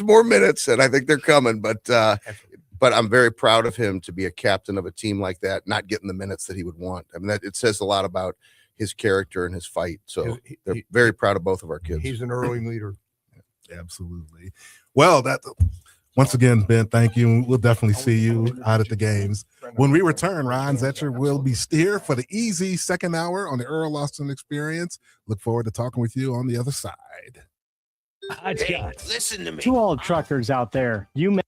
more minutes, and I think they're coming. But I'm very proud of him to be a captain of a team like that, not getting the minutes that he would want. I mean, it says a lot about his character and his fight. So they're very proud of both of our kids. He's an early leader. Absolutely. Well, once again, Ben, thank you. We'll definitely see you out at the games. When we return, Ron Zetcher will be here for the easy second hour on the Earl Austin Experience. Look forward to talking with you on the other side. Hey, listen to me. To all truckers out there, you may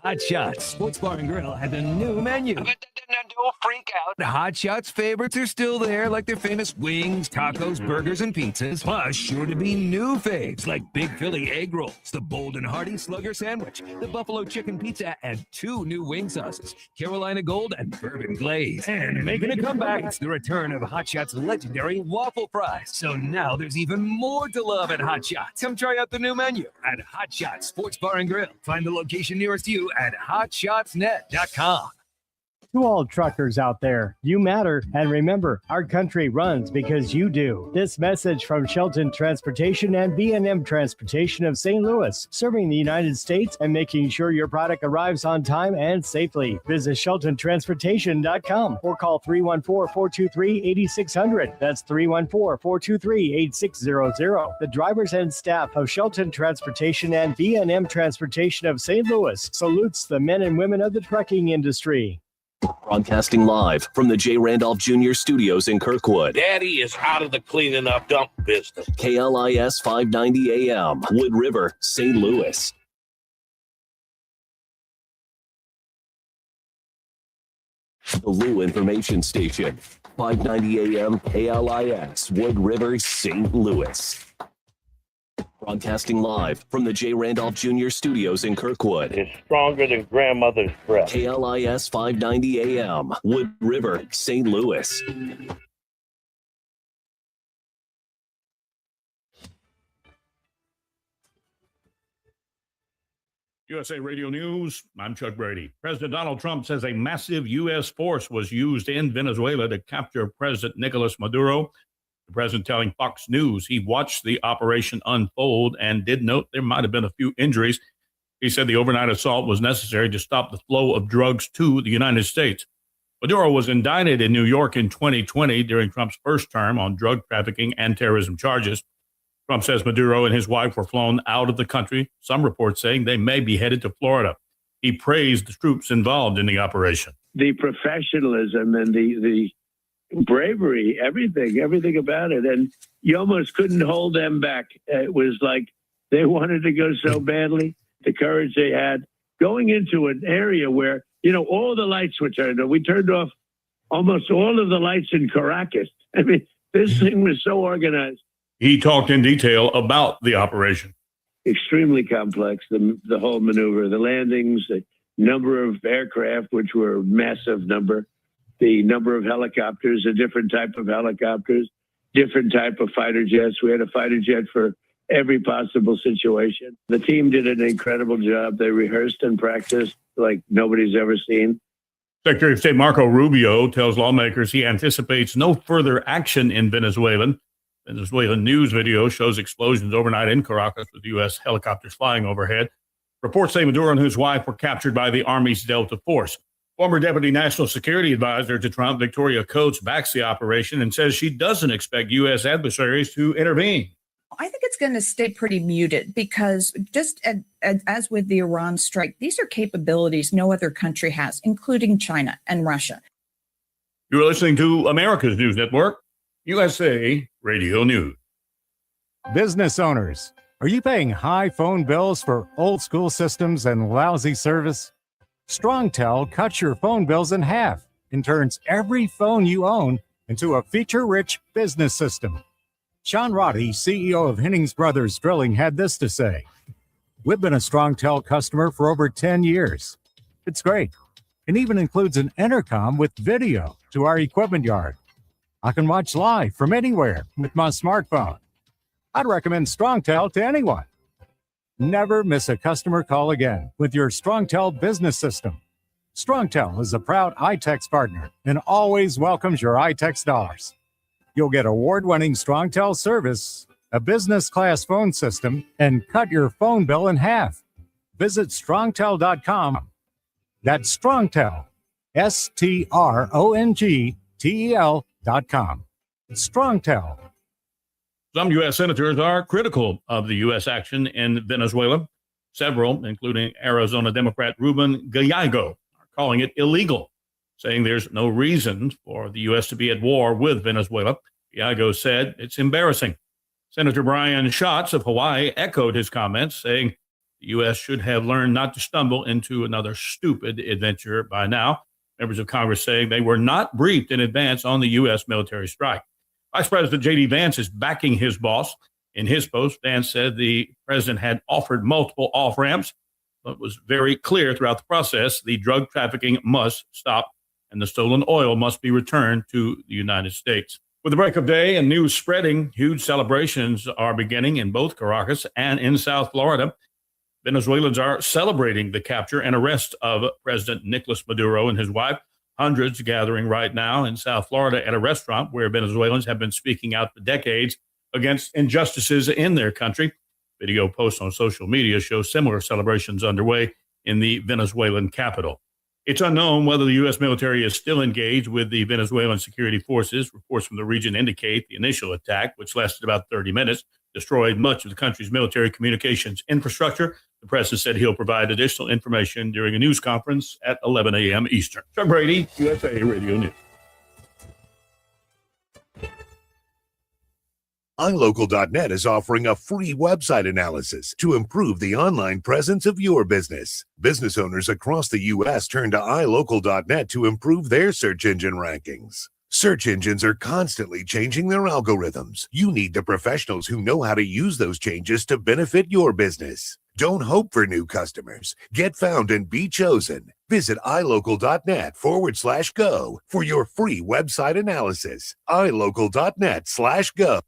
Hot Shots Sports Bar and Grill had the new menu. Don't freak out. Hot Shots favorites are still there, like their famous wings, tacos, burgers, and pizzas. Plus, sure to be new faves, like Big Philly egg rolls, the Bold and Hearty Slugger sandwich, the Buffalo chicken pizza, and 2 new wing sauces, Carolina Gold and Bourbon Glaze. And making a comeback, it's the return of Hot Shots' legendary waffle fries. So now there's even more to love at Hot Shots. Come try out the new menu at Hot Shots Sports Bar and Grill. Find the location nearest you at hotshotsnet.com. To all truckers out there, you matter. And remember, our country runs because you do. This message from Shelton Transportation and B&M Transportation of St. Louis, serving the United States and making sure your product arrives on time and safely. Visit SheltonTransportation.com or call 314-423-8600. That's 314-423-8600. The drivers and staff of Shelton Transportation and B&M Transportation of St. Louis salutes the men and women of the trucking industry. Broadcasting live from the J. Randolph Jr. Studios in Kirkwood. Daddy is out of the cleaning up dump business. KLIS 590 AM, Wood River, St. Louis. The Lou Information Station, 590 AM, KLIS, Wood River, St. Louis. Broadcasting live from the J. Randolph Jr. Studios in Kirkwood. It's stronger than grandmother's breath. KLIS 590 AM, Wood River, St. Louis. USA Radio News, I'm Chuck Brady. President Donald Trump says a massive U.S. force was used in Venezuela to capture President Nicolas Maduro. The president telling Fox News he watched the operation unfold and did note there might have been a few injuries. He said the overnight assault was necessary to stop the flow of drugs to the United States. Maduro was indicted in New York in 2020 during Trump's first term on drug trafficking and terrorism charges. Trump says Maduro and his wife were flown out of the country, some reports saying they may be headed to Florida. He praised the troops involved in the operation. The professionalism and the bravery, everything about it. And you almost couldn't hold them back. It was like they wanted to go so badly. The courage they had going into an area where, all the lights were turned off. We turned off almost all of the lights in Caracas. I mean, this thing was so organized. He talked in detail about the operation. Extremely complex, the whole maneuver, the landings, the number of aircraft, which were a massive number, the number of helicopters, a different type of helicopters, different type of fighter jets. We had a fighter jet for every possible situation. The team did an incredible job. They rehearsed and practiced like nobody's ever seen. Secretary of State Marco Rubio tells lawmakers he anticipates no further action in Venezuela. Venezuelan news video shows explosions overnight in Caracas with U.S. helicopters flying overhead. Reports say Maduro and his wife were captured by the Army's Delta Force. Former Deputy National Security Advisor to Trump, Victoria Coates, backs the operation and says she doesn't expect U.S. adversaries to intervene. I think it's going to stay pretty muted because just as with the Iran strike, these are capabilities no other country has, including China and Russia. You're listening to America's News Network, USA Radio News. Business owners, are you paying high phone bills for old school systems and lousy service? StrongTel cuts your phone bills in half and turns every phone you own into a feature-rich business system. Sean Roddy, CEO of Hennings Brothers Drilling, had this to say. We've been a StrongTel customer for over 10 years. It's great. It even includes an intercom with video to our equipment yard. I can watch live from anywhere with my smartphone. I'd recommend StrongTel to anyone. Never miss a customer call again with your StrongTel business system. StrongTel is a proud iTex partner and always welcomes your iTex dollars. You'll get award-winning StrongTel service, a business-class phone system, and cut your phone bill in half. Visit strongtel.com. That's StrongTel, StrongTel.com. StrongTel. Some U.S. senators are critical of the U.S. action in Venezuela. Several, including Arizona Democrat Ruben Gallego, are calling it illegal, saying there's no reason for the U.S. to be at war with Venezuela. Gallego said it's embarrassing. Senator Brian Schatz of Hawaii echoed his comments, saying the U.S. should have learned not to stumble into another stupid adventure by now. Members of Congress saying they were not briefed in advance on the U.S. military strike. Vice President J.D. Vance is backing his boss. In his post, Vance said the president had offered multiple off-ramps, but was very clear throughout the process the drug trafficking must stop and the stolen oil must be returned to the United States. With the break of day and news spreading, huge celebrations are beginning in both Caracas and in South Florida. Venezuelans are celebrating the capture and arrest of President Nicolas Maduro and his wife. Hundreds gathering right now in South Florida at a restaurant where Venezuelans have been speaking out for decades against injustices in their country. Video posts on social media show similar celebrations underway in the Venezuelan capital. It's unknown whether the U.S. military is still engaged with the Venezuelan security forces. Reports from the region indicate the initial attack, which lasted about 30 minutes, destroyed much of the country's military communications infrastructure. The president said he'll provide additional information during a news conference at 11 a.m. Eastern. Chuck Brady, USA Radio News. iLocal.net is offering a free website analysis to improve the online presence of your business. Business owners across the U.S. turn to iLocal.net to improve their search engine rankings. Search engines are constantly changing their algorithms. You need the professionals who know how to use those changes to benefit your business. Don't hope for new customers. Get found and be chosen. Visit iLocal.net/go for your free website analysis. iLocal.net/go.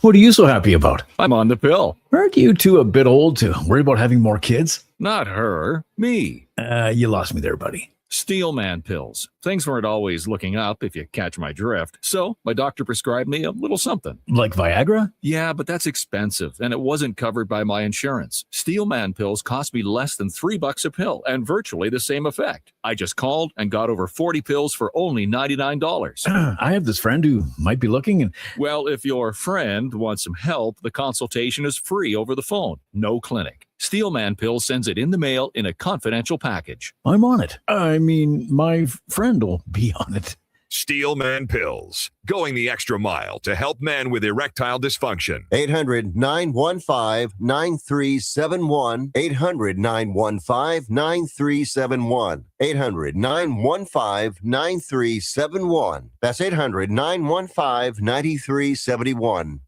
What are you so happy about? I'm on the pill. Aren't you two a bit old to worry about having more kids? Not her, me. You lost me there, buddy. Steelman pills. Things weren't always looking up, if you catch my drift. So my doctor prescribed me a little something. Like Viagra? Yeah, but that's expensive, and it wasn't covered by my insurance. Steelman pills cost me less than $3 a pill, and virtually the same effect. I just called and got over 40 pills for only $99. I have this friend who might be looking and... Well, if your friend wants some help, the consultation is free over the phone. No clinic. Steelman Pill sends it in the mail in a confidential package. I'm on it. I mean, my friend will be on it. Steelman Pills, going the extra mile to help men with erectile dysfunction. 800-915-9371. 800-915-9371. 800-915-9371. That's 800-915-9371.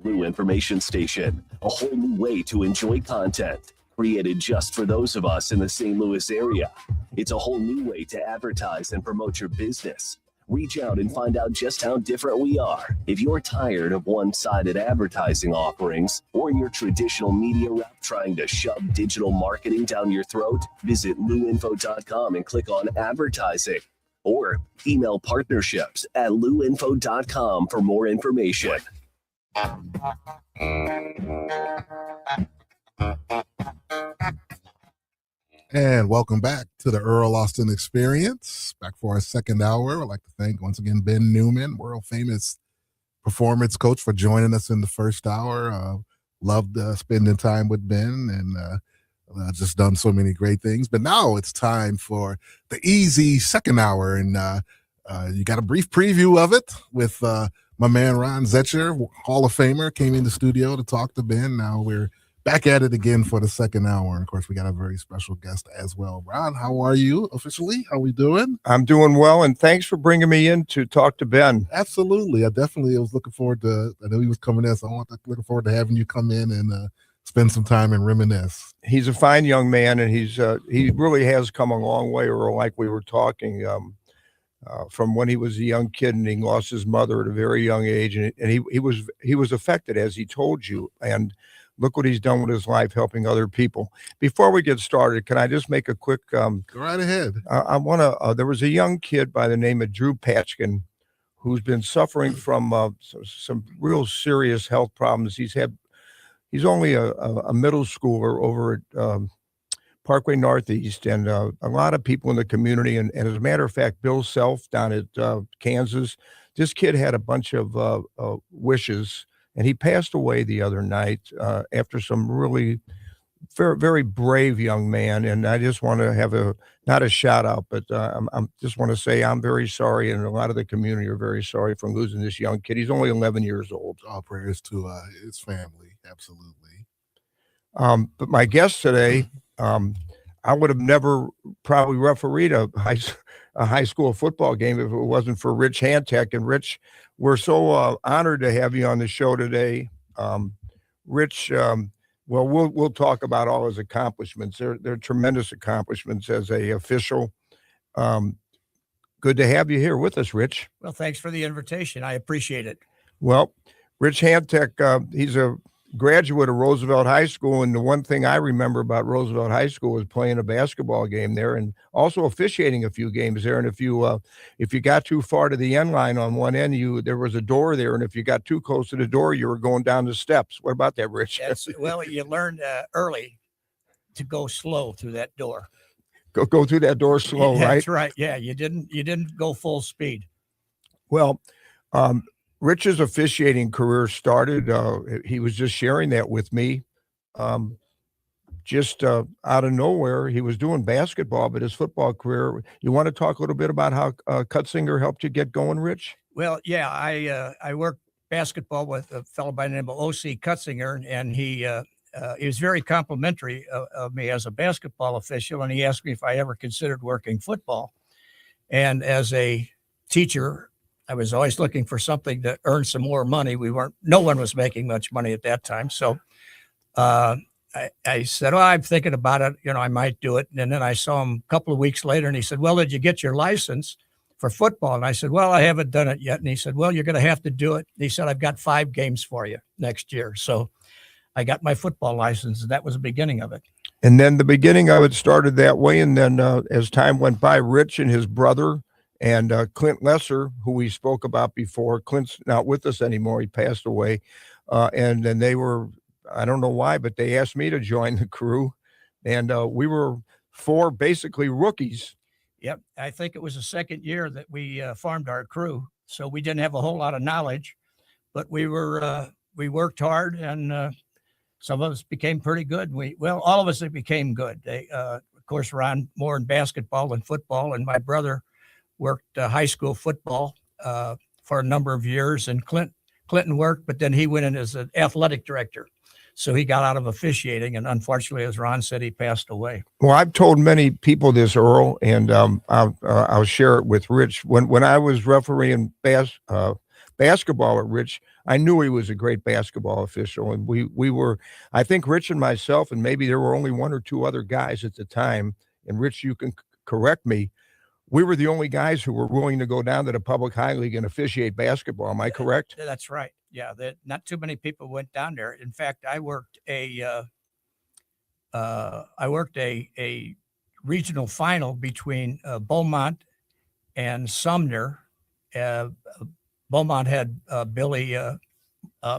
Lou Information Station, a whole new way to enjoy content created just for those of us in the St. Louis area. It's a whole new way to advertise and promote your business. Reach out and find out just how different we are. If you're tired of one-sided advertising offerings or your traditional media rep trying to shove digital marketing down your throat, visit louinfo.com and click on advertising. Or email partnerships at louinfo.com for more information. And welcome back to the Earl Austin Experience. Back for our second hour. I'd like to thank once again Ben Newman, world famous performance coach, for joining us in the first hour. Loved spending time with Ben and just done so many great things. But now it's time for the easy second hour. And you got a brief preview of it with my man Ron Zetcher, Hall of Famer, came in the studio to talk to Ben. Now we're back at it again for the second hour. And of course, we got a very special guest as well. Ron, how are you officially? How we doing? I'm doing well, and thanks for bringing me in to talk to Ben. Absolutely. I definitely was looking forward to, I know he was coming in, so looking forward to having you come in and spend some time and reminisce. He's a fine young man, and he really has come a long way, or like we were talking, from when he was a young kid and he lost his mother at a very young age, and he was affected, as he told you, and look what he's done with his life, helping other people. Before we get started, can I just make a quick go right ahead. I want to there was a young kid by the name of Drew Patchkin who's been suffering from some real serious health problems. He's only a middle schooler over at Parkway Northeast, and a lot of people in the community, and as a matter of fact, Bill Self down at Kansas, this kid had a bunch of wishes, and he passed away the other night after some really very, very brave young man. And I just want to have not a shout out, but I'm just want to say I'm very sorry, and a lot of the community are very sorry for losing this young kid. He's only 11 years old. All prayers to his family. Absolutely. But my guest today, I would have never probably refereed a high school football game if it wasn't for Rich Hantek. And Rich, we're so honored to have you on the show today. Rich, well, we'll talk about all his accomplishments. They're tremendous accomplishments as a official. Good to have you here with us, Rich. Well, thanks for the invitation. I appreciate it. Well, Rich Hantek, he's a graduate of Roosevelt High School, and the one thing I remember about Roosevelt High School was playing a basketball game there, and also officiating a few games there. And if you got too far to the end line on one end, there was a door there, and if you got too close to the door, you were going down the steps. What about that, Rich? Well, you learned early to go slow through that door. Go through that door slow, Yeah, right? that's right. Yeah, you didn't go full speed. Well, Rich's officiating career started, he was just sharing that with me, just out of nowhere. He was doing basketball, but his football career, you want to talk a little bit about how Cutzinger helped you get going, Rich? Well, yeah, I worked basketball with a fellow by the name of O.C. Cutzinger, and he was very complimentary of me as a basketball official, and he asked me if I ever considered working football. And as a teacher, I was always looking for something to earn some more money. No one was making much money at that time. So I said, I'm thinking about it. I might do it. And then I saw him a couple of weeks later, and he said, well, did you get your license for football? And I said, well, I haven't done it yet. And he said, well, you're going to have to do it. And he said, I've got 5 games for you next year. So I got my football license, and that was the beginning of it. And then the beginning of it started that way. And then as time went by, Rich and his brother and Clint Lesser, who we spoke about before, Clint's not with us anymore. He passed away. And then they were, I don't know why, but they asked me to join the crew. And we were 4 basically rookies. Yep. I think it was the second year that we formed our crew. So we didn't have a whole lot of knowledge, but we worked hard, and some of us became pretty good. All of us became good. Of course, Ron more in basketball than football, and my brother worked high school football for a number of years, and Clinton worked, but then he went in as an athletic director. So he got out of officiating, and unfortunately, as Ron said, he passed away. Well, I've told many people this, Earl, and I'll share it with Rich. When I was refereeing basketball at Rich, I knew he was a great basketball official, and we were, I think Rich and myself, and maybe there were only 1 or 2 other guys at the time, and Rich, you can correct me, we were the only guys who were willing to go down to the public high league and officiate basketball. Am I correct? That's right. Yeah, not too many people went down there. In fact, I worked a regional final between Beaumont and Sumner. Beaumont had Billy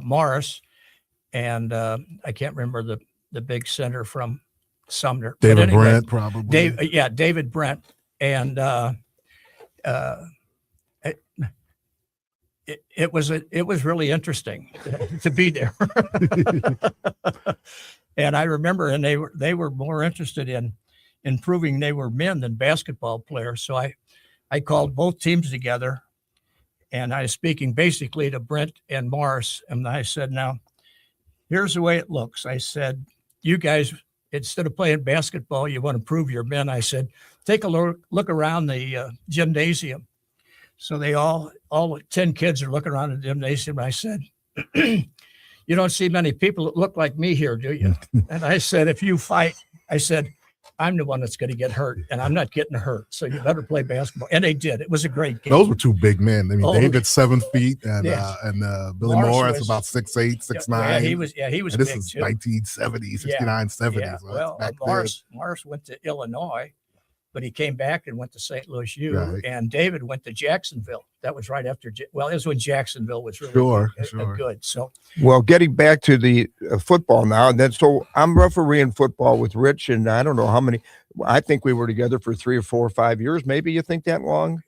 Morris, and I can't remember the big center from Sumner. But David anyway, Brent, probably. David Brent. And it was really interesting to be there. And I remember, and they were more interested in proving they were men than basketball players. So I called both teams together, and I was speaking basically to Brent and Morris, and I said, now, here's the way it looks. I said, you guys, instead of playing basketball, you want to prove you're men. I said, take a look around the gymnasium. So they all 10 kids are looking around the gymnasium. I said, you don't see many people that look like me here, do you? And I said, if you fight, I said, I'm the one that's going to get hurt, and I'm not getting hurt. So you better play basketball. And they did. It was a great game. Those were two big men. I mean, David 7 feet, and Yes. Billy Morris about 6'8", 6'9". Yeah, he was And this big is too. 1970, 69, 70. Yeah. So Well, back then. Morris went to Illinois, but he came back and went to St. Louis U. Right. And David went to Jacksonville. That was right after. It was when Jacksonville was really Sure. good. So Well, getting back to the football now, and then so I'm refereeing football with Rich, and I don't know how many. I think we were together for 3 or 4 or 5 years. Maybe you think that long?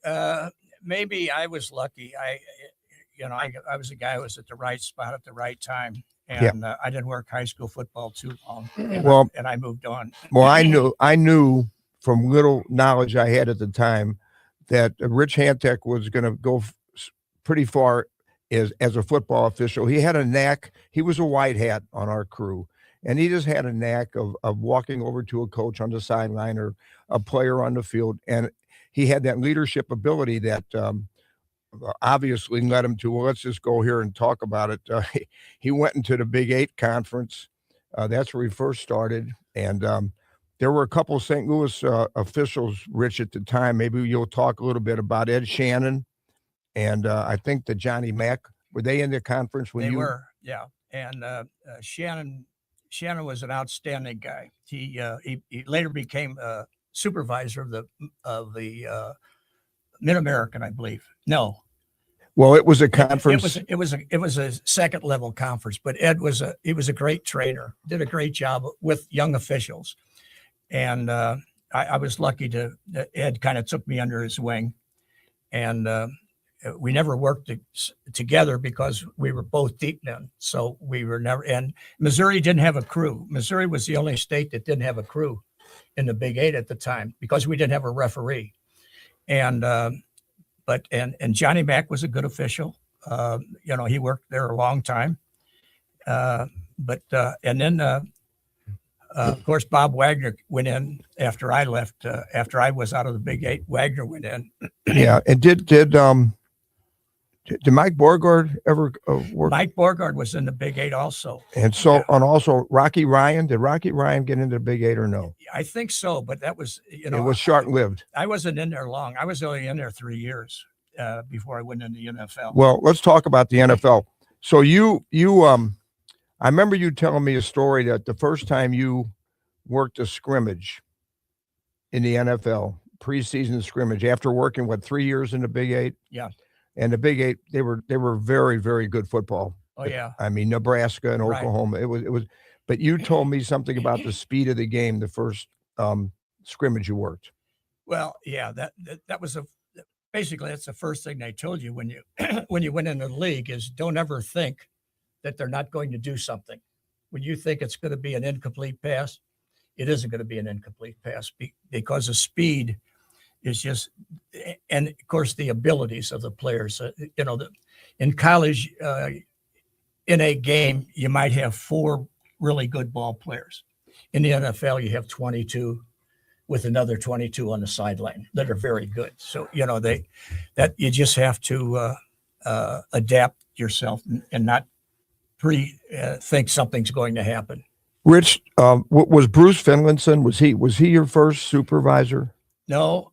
maybe I was lucky. I was a guy who was at the right spot at the right time. And I didn't work high school football too long. And I moved on. Well, I knew from little knowledge I had at the time that Rich Hantek was going to go pretty far as a football official. He had a knack. He was a white hat on our crew, and he just had a knack of walking over to a coach on the sideline or a player on the field. And he had that leadership ability that obviously led him to, well, let's just go here and talk about it. He went into the Big 8 conference. That's where he first started. And there were a couple of St. Louis officials, Rich, at the time. Maybe you'll talk a little bit about Ed Shannon. And I think the Johnny Mack, were they in the conference when They you were, yeah. And Shannon was an outstanding guy. He later became a supervisor of the Mid-American, I believe. No. Well, it was a conference. It was a second level conference, but Ed was a great trainer, did a great job with young officials. And I was lucky Ed kind of took me under his wing. And we never worked together because we were both deep men. So we were never, and Missouri didn't have a crew. Missouri was the only state that didn't have a crew in the Big 8 at the time because we didn't have a referee. And Johnny Mack was a good official. He worked there a long time. And then of course, Bob Wagner went in after I left. After I was out of the Big 8, Wagner went in. Yeah, and did Mike Borgard ever work? Mike Borgard was in the Big 8 also. And so, and also Rocky Ryan. Did Rocky Ryan get into the Big 8 or no? I think so, but that was, it was short-lived. I wasn't in there long. I was only in there 3 years before I went in the NFL. Well, let's talk about the NFL. So I remember you telling me a story that the first time you worked a scrimmage in the NFL, preseason scrimmage, after working 3 years in the Big 8? Yeah. And the Big 8, they were very, very good football. Oh yeah. I mean, Nebraska and Oklahoma. Right. It was. But you told me something about the speed of the game the first scrimmage you worked. Well, yeah, that was basically that's the first thing they told you when you when you went into the league is don't ever think that they're not going to do something. When you think it's going to be an incomplete pass, it isn't going to be an incomplete pass because the speed is just, and of course the abilities of the players. In college, in a game, you might have 4 really good ball players. In the NFL, you have 22 with another 22 on the sideline that are very good. So, that you just have to adapt yourself and not think something's going to happen. Rich, was Bruce Finlinson, was he your first supervisor? No,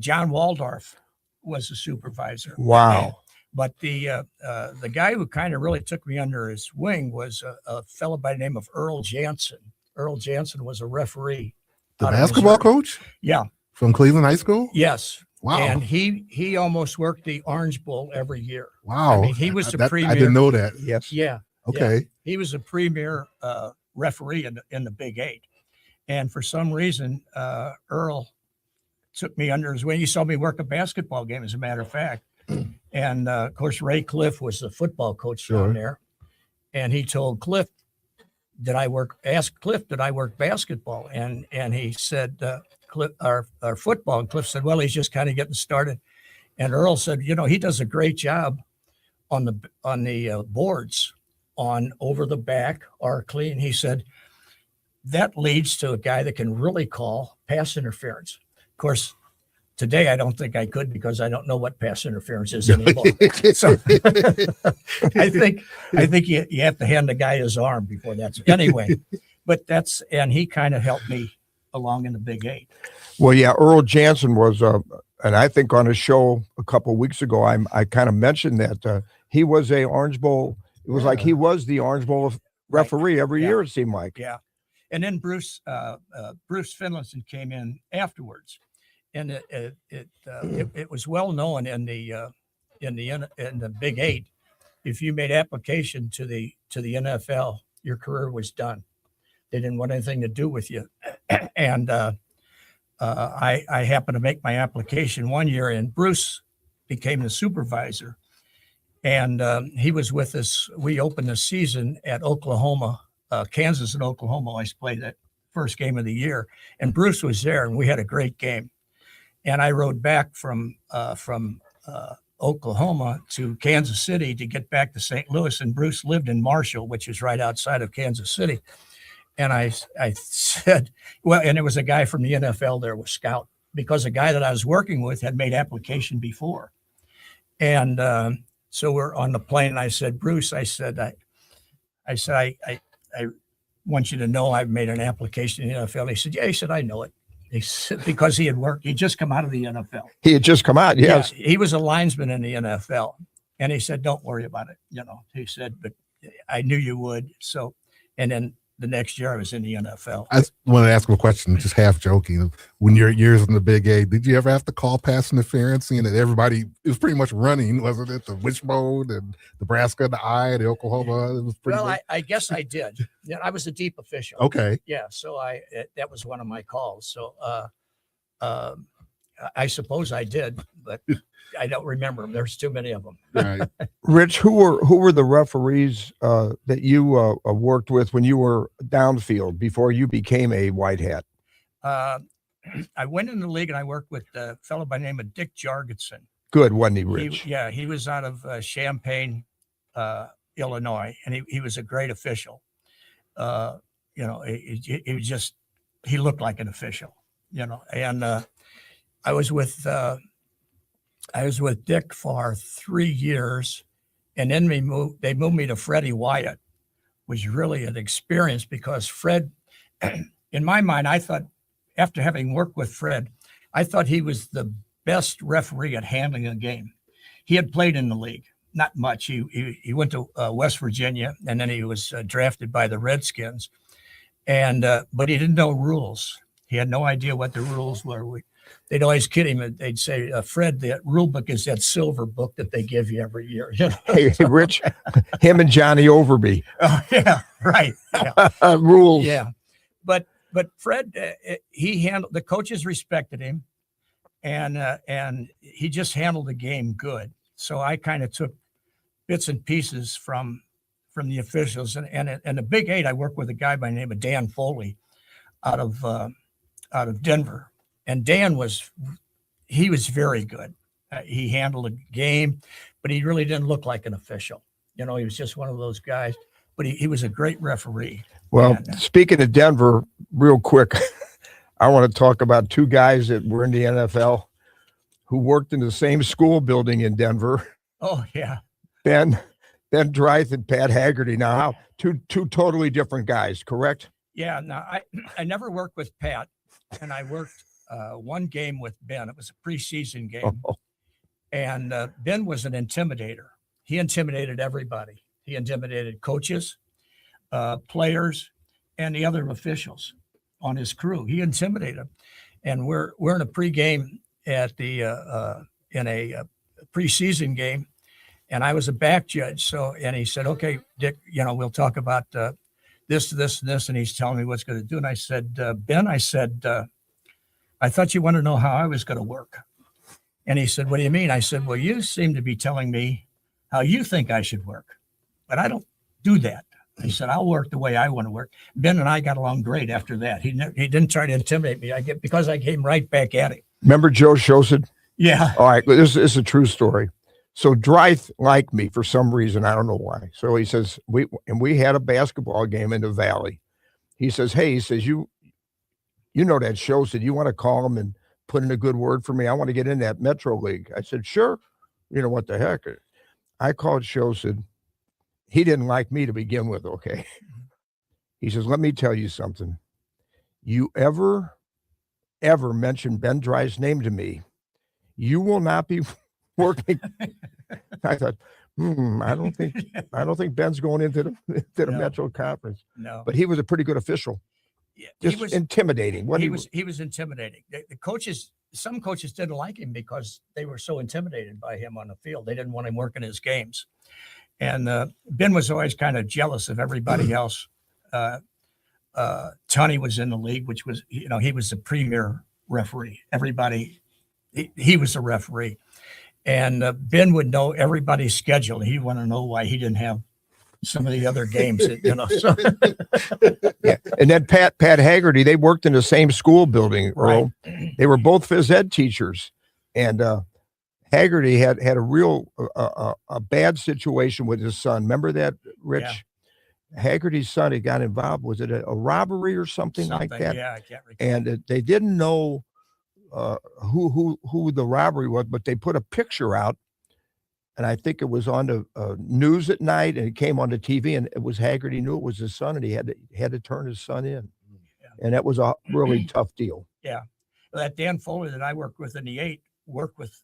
John Waldorf was the supervisor. Wow. But the guy who kind of really took me under his wing was a fellow by the name of Earl Jansen. Earl Jansen was a referee. The basketball coach? Yeah. From Cleveland High School? Yes. Wow. And he almost worked the Orange Bowl every year. Wow. I mean, he was the premier. I didn't know that. Yes. Yeah. Okay. Yeah. He was a premier referee in the Big 8. And for some reason, Earl took me under his wing. He saw me work a basketball game, as a matter of fact. And of course, Ray Cliff was the football coach down there. And he told Cliff, asked Cliff, did I work basketball? And he said, Cliff, our football. And Cliff said, well, he's just kind of getting started. And Earl said, he does a great job on the boards on over the back or clean. He said, that leads to a guy that can really call pass interference. Of course, today I don't think I could because I don't know what pass interference is anymore. So I think you have to hand the guy his arm before that's anyway. But and he kind of helped me along in the Big 8. Well, yeah, Earl Jansen was, and I think on a show a couple of weeks ago, I kind of mentioned that he was a Orange Bowl. It was like he was the Orange Bowl referee every year, it seemed like. Yeah. And then Bruce Finlayson came in afterwards, and it was well known in the Big 8. If you made application to the NFL, your career was done. They didn't want anything to do with you. And I happened to make my application one year, and Bruce became the supervisor, and he was with us. We opened the season at Oklahoma. Kansas and Oklahoma. I played that first game of the year, and Bruce was there, and we had a great game. And I rode back from Oklahoma to Kansas City to get back to St. Louis, and Bruce lived in Marshall, which is right outside of Kansas City. And I said, well, and it was a guy from the NFL there was scout, because a guy that I was working with had made application before. And so we're on the plane, and I said, Bruce, I want you to know I've made an application in the NFL. He said, yeah. He said, I know it. He said, because he'd just come out of the NFL. He had just come out, yes. Yeah, he was a linesman in the NFL. And he said, don't worry about it. He said, but I knew you would. So, and then the next year I was in the NFL. I want to ask him a question, just half joking. When your years in the Big 8, did you ever have to call pass interference, seeing that everybody, it was pretty much running, wasn't it? The wishbone and Nebraska, the eye, the Oklahoma. It was pretty I guess I did. Yeah, I was a deep official. Okay. Yeah, so that was one of my calls. So I suppose I did, but I don't remember them. There's too many of them. Right. Rich, who were the referees that you worked with when you were downfield before you became a white hat? I went in the league and I worked with a fellow by the name of Dick Jargetson. Good, wasn't he, Rich? He was out of Champaign, Illinois, and he was a great official. He looked like an official, and I was with Dick for 3 years, and then they moved me to Freddie Wyatt, which was really an experience, because Fred, in my mind, I thought, after having worked with Fred, I thought he was the best referee at handling a game. He had played in the league, not much. He went to West Virginia, and then he was drafted by the Redskins, and but he didn't know rules. He had no idea what the rules were. They'd always kid him. They'd say, Fred, the rule book is that silver book that they give you every year. Hey, Rich, him and Johnny Overby. Oh, yeah, right. Yeah. Rules. Yeah. But Fred, he handled, the coaches respected him, and he just handled the game good. So I kind of took bits and pieces from the officials. And the Big 8, I worked with a guy by the name of Dan Foley out of Denver. And Dan was very good. He handled a game, but he really didn't look like an official. He was just one of those guys, but he was a great referee. Well, speaking of Denver, real quick, I want to talk about two guys that were in the NFL who worked in the same school building in Denver. Oh, yeah. Ben Dreith and Pat Haggerty. Now, two totally different guys, correct? Yeah. No, I never worked with Pat, and I worked one game with Ben. It was a preseason game. Oh. And Ben was an intimidator. He intimidated everybody. He intimidated coaches, players, and the other officials on his crew. He intimidated them. And we're in a pregame at in a preseason game, and I was a back judge. And he said, "Okay, Dick, we'll talk about this, this, and this, and he's telling me what's going to do. And I said, Ben, I said, I thought you wanted to know how I was going to work. And he said, what do you mean? I said, well, you seem to be telling me how you think I should work, but I don't do that. He said, I'll work the way I want to work. Ben and I got along great after that. He didn't try to intimidate me. Because I came right back at him. Remember Joe Shosid? Yeah. All right. This is a true story. So Drythe liked me for some reason. I don't know why. So he says, we had a basketball game in the Valley. He says, hey, he says, you know that Shosid, you want to call him and put in a good word for me? I want to get in that Metro League. I said, sure. You know, what the heck? I called Shosid. He didn't like me to begin with, okay? He says, let me tell you something. You ever mention Ben Drythe's name to me, you will not be working. I thought, I don't think Ben's going into the Metro Conference. No. But he was a pretty good official. Yeah, Just intimidating. He was intimidating. The coaches, some coaches didn't like him because they were so intimidated by him on the field. They didn't want him working his games. And Ben was always kind of jealous of everybody else. Tunney was in the league, which was, he was the premier referee. Everybody, he was the referee. And Ben would know everybody's schedule. He'd want to know why he didn't have some of the other games, So. Yeah. And then Pat Haggerty, they worked in the same school building, Earl. Right. They were both phys ed teachers. And Haggerty had a real a bad situation with his son. Remember that, Rich? Yeah. Haggerty's son had got involved. Was it a robbery or something like that? Yeah, I can't recall. And they didn't know who the robbery was, but they put a picture out, and I think it was on the news at night, and it came on the TV, and it was Haggerty knew it was his son, and he had to turn his son in, and that was a really tough deal. Yeah, that Dan Foley that I worked with in the 8 worked with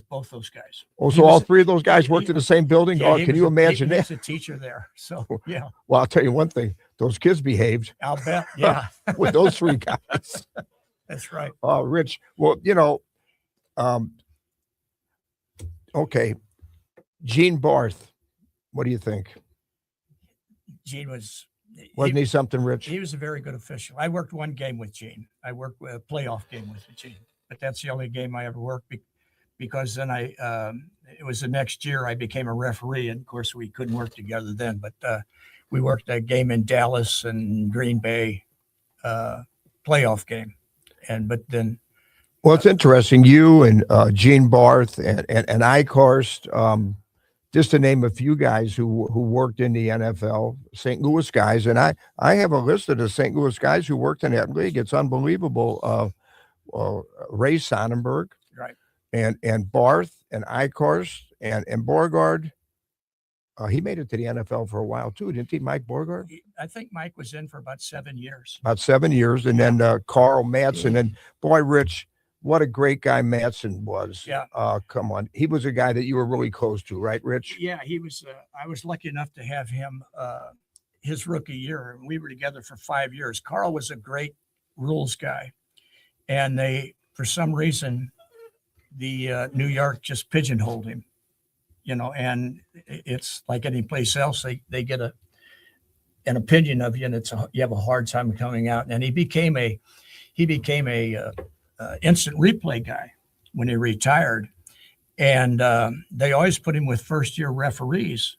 both those guys. Oh, so all three of those guys worked in the same building? Yeah, Oh, can you imagine that? that? He was a teacher there, so yeah. Well, I'll tell you one thing: those kids behaved. I'll bet. Yeah, with those three guys. That's right. Oh, Rich. Well, okay. Gene Barth, what do you think? Gene Wasn't he something, Rich? He was a very good official. I worked one game with Gene. I worked with a playoff game with Gene, but that's the only game I ever worked because then it was the next year I became a referee, and of course we couldn't work together then, but we worked a game in Dallas and Green Bay playoff game. But then, well, it's interesting. You and Gene Barth and Eichhorst, just to name a few guys who worked in the NFL, St. Louis guys, and I have a list of the St. Louis guys who worked in that league. It's unbelievable. Ray Sonnenberg, right, and Barth and Eichhorst and Borgard. He made it to the NFL for a while too, didn't he, Mike Borgard? I think Mike was in for about 7 years. About 7 years, and then Carl Madsen, and boy, Rich, what a great guy Madsen was. Yeah. Come on, he was a guy that you were really close to, right, Rich? Yeah, he was. I was lucky enough to have him his rookie year, and we were together for 5 years. Carl was a great rules guy, and for some reason, the New York just pigeonholed him. And it's like any place else, they get an opinion of you, and you have a hard time coming out. And he became a instant replay guy when he retired, and they always put him with first year referees.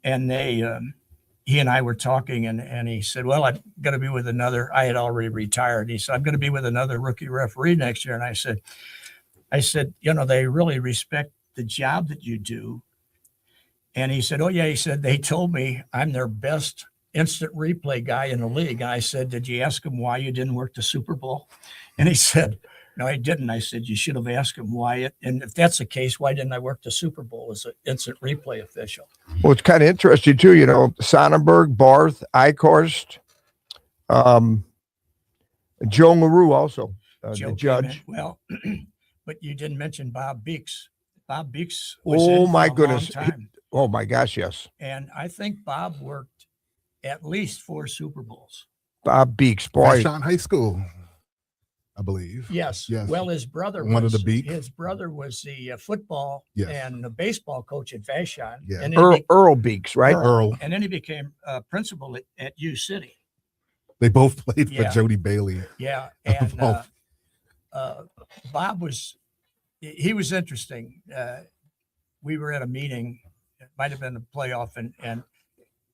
And he and I were talking, and he said, "Well, I'm going to be with another." I had already retired. He said, "I'm going to be with another rookie referee next year." And I said, they really respect the job that you do. And he said, "Oh yeah," he said, "they told me I'm their best instant replay guy in the league." And I said, "Did you ask him why you didn't work the Super Bowl?" And he said, "No, I didn't." I said, "You should have asked him why and if that's the case, why didn't I work the Super Bowl as an instant replay official?" Well, it's kind of interesting too, Sonnenberg, Barth, Eichhorst, Joe LaRue also, the judge. Well, but you didn't mention Bob Beeks. Bob Beeks was Oh in my for a goodness. long time. Oh my gosh, yes. And I think Bob worked at least 4 Super Bowls. Bob Beeks, boy. Vashon High School. I believe. Yes. Yes. Well, his brother One of was the Beak. his brother was the football Yes. and the baseball coach at Vashon. Yeah. And then he Earl Beeks, right? Earl. And then he became principal at U City. They both played for Yeah. Jody Bailey. Yeah. And Both. Bob he was interesting. We were at a meeting. It might have been a playoff, and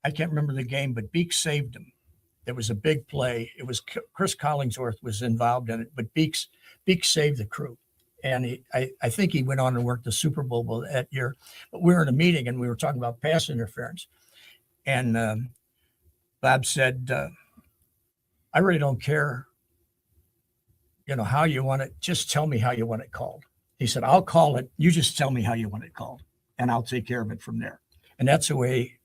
I can't remember the game, but Beeks saved him. There was a big play. It was Chris Collingsworth was involved in it, but Beeks saved the crew. And I think he went on to work the Super Bowl that year. But we were in a meeting and we were talking about pass interference. And Bob said, I really don't care, how you want it. Just tell me how you want it called. He said, I'll call it. You just tell me how you want it called, and I'll take care of it from there. And that's the way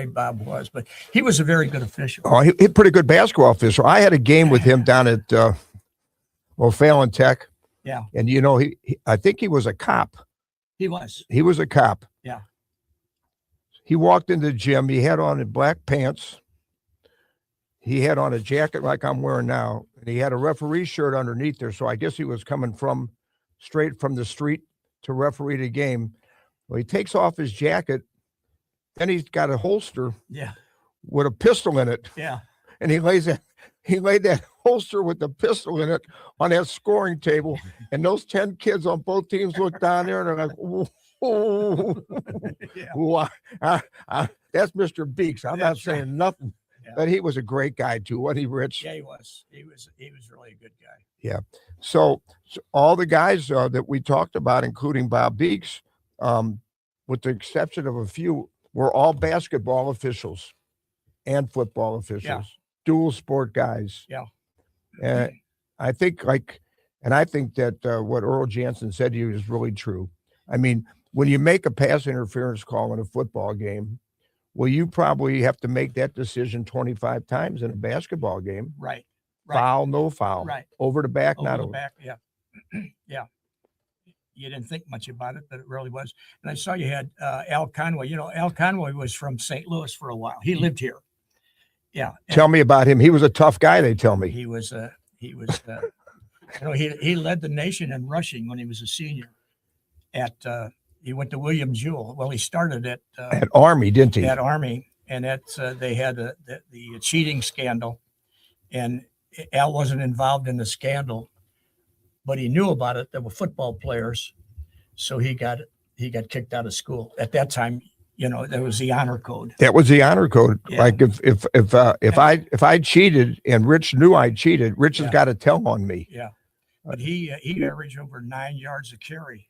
Bob was. But he was a very good official. Oh, he pretty good basketball official. I had a game with him down at O'Fallon Tech. Yeah. And I think he was a cop. He was. He was a cop. Yeah. He walked into the gym. He had on black pants. He had on a jacket like I'm wearing now, and he had a referee shirt underneath there. So I guess he was coming straight from the street to referee the game. Well, he takes off his jacket. Then he's got a holster. Yeah. With a pistol in it. Yeah. And he laid that holster with the pistol in it on that scoring table. And those 10 kids on both teams looked down there and they're like, whoa. Yeah. That's Mr. Beeks. I'm not saying right. nothing. Yeah. But he was a great guy too, wasn't he, Rich? Yeah, he was. He was really a good guy. Yeah. So all the guys that we talked about, including Bob Beeks, with the exception of a few, were all basketball officials and football officials, dual sport guys. Yeah. And I think that what Earl Jansen said to you is really true. I mean, when you make a pass interference call in a football game, well, you probably have to make that decision 25 times in a basketball game. Right. Foul, no foul. Right. Over the back, Over not the over. back. Yeah. Yeah. You didn't think much about it, but it really was. And I saw you had Al Conway. Al Conway was from St. Louis for a while. He lived here. Yeah. Tell me about him. He was a tough guy, they tell me. He led the nation in rushing when he was a senior he went to William Jewell. Well, he started at Army, didn't he? At Army, and they had the cheating scandal, and Al wasn't involved in the scandal, but he knew about it. There were football players, so he got kicked out of school. At that time, there was the honor code. That was the honor code. Yeah. Like if I cheated and Rich knew I cheated, Rich has got to tell on me. Yeah, but he averaged over 9 yards a carry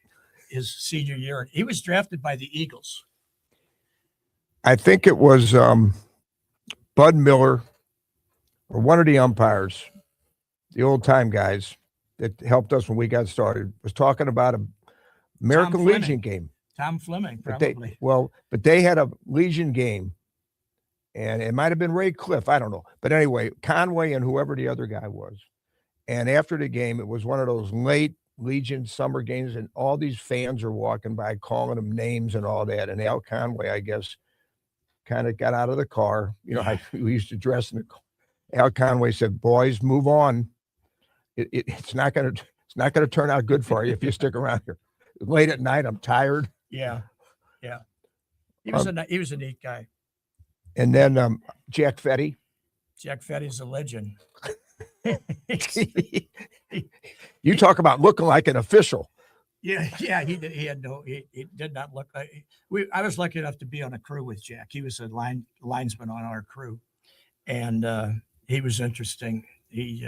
his senior year. He was drafted by the Eagles. I think it was Bud Miller or one of the umpires, the old time guys that helped us when we got started, was talking about an American Legion game. Tom Fleming, But probably. but they had a Legion game, and it might have been Ray Cliff. I don't know. But anyway, Conway and whoever the other guy was. And after the game, it was one of those late Legion summer games, and all these fans are walking by calling them names and all that. And Al Conway, I guess, kind of got out of the car. How we used to dress in the car. Al Conway said, "Boys, move on. It's not going to turn out good for you if you stick around here. Late at night, I'm tired." Yeah. Yeah. He was a neat guy. And then Jack Fetty. Jack Fetty's a legend. You talk about looking like an official. Yeah, he did not look like. I was lucky enough to be on a crew with Jack. He was a linesman on our crew, and he was interesting. He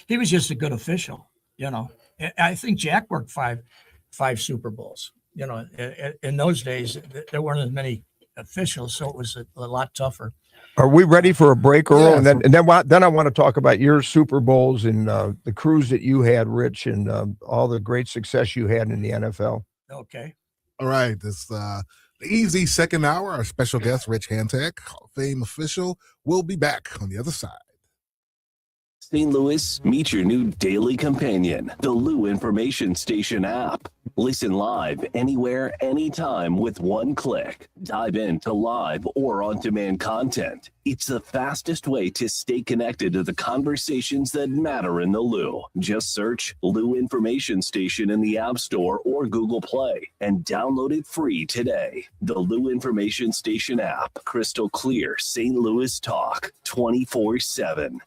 was just a good official, I think Jack worked five Super Bowls. In those days there weren't as many officials, so it was a lot tougher. Are we ready for a break, Earl? Yeah, and then I want to talk about your Super Bowls and the crews that you had, Rich, and all the great success you had in the NFL. Okay. All right. This the easy second hour. Our special guest, Rich Hantek, Hall of Fame official, will be back on the other side. St. Louis, meet your new daily companion, the Lou Information Station app. Listen live anywhere, anytime with one click. Dive into live or on-demand content. It's the fastest way to stay connected to the conversations that matter in the Lou. Just search Lou Information Station in the App Store or Google Play and download it free today. The Lou Information Station app. Crystal clear St. Louis talk 24/7.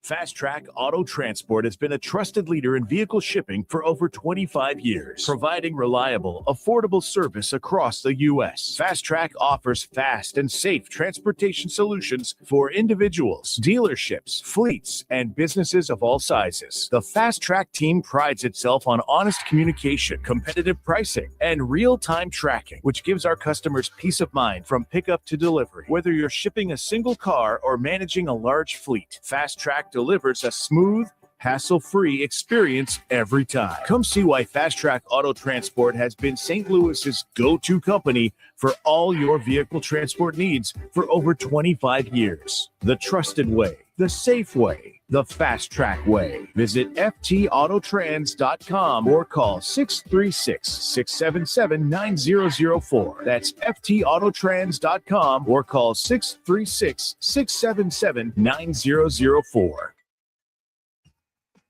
Fast Track Auto Transport has been a trusted leader in vehicle shipping for over 25 years, providing reliable, affordable service across the U.S. Fast Track offers fast and safe transportation solutions for individuals, dealerships, fleets, and businesses of all sizes. The Fast Track team prides itself on honest communication, competitive pricing, and real-time tracking, which gives our customers peace of mind from pickup to delivery. Whether you're shipping a single car or managing a large fleet, Fast Track delivers a smooth, hassle-free experience every time. Come see why Fast Track Auto Transport has been St. Louis's go-to company for all your vehicle transport needs for over 25 years. The trusted way, the safe way, the Fast Track way. Visit ftautotrans.com or call 636-677-9004. That's ftautotrans.com or call 636-677-9004.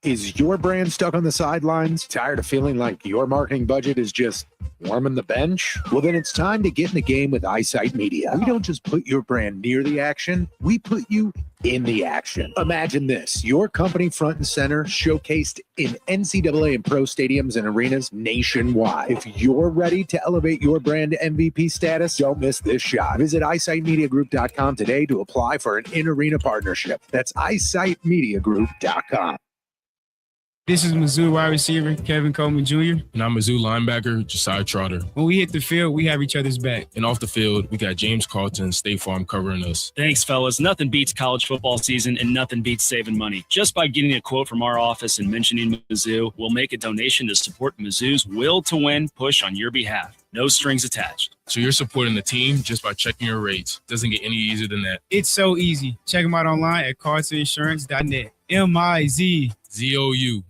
Is your brand stuck on the sidelines? Tired of feeling like your marketing budget is just warming the bench? Well, then it's time to get in the game with Eyesight Media. We don't just put your brand near the action, we put you in the action. Imagine this, your company front and center, showcased in NCAA and pro stadiums and arenas nationwide. If you're ready to elevate your brand to MVP status, don't miss this shot. Visit eyesightmediagroup.com today to apply for an in-arena partnership. That's eyesightmediagroup.com. This is Mizzou wide receiver Kevin Coleman Jr. And I'm Mizzou linebacker Josiah Trotter. When we hit the field, we have each other's back. And off the field, we got James Carlton, State Farm covering us. Thanks, fellas. Nothing beats college football season and nothing beats saving money. Just by getting a quote from our office and mentioning Mizzou, we'll make a donation to support Mizzou's will to win push on your behalf. No strings attached. So you're supporting the team just by checking your rates. Doesn't get any easier than that. It's so easy. Check them out online at cartoninsurance.net. MIZZOU.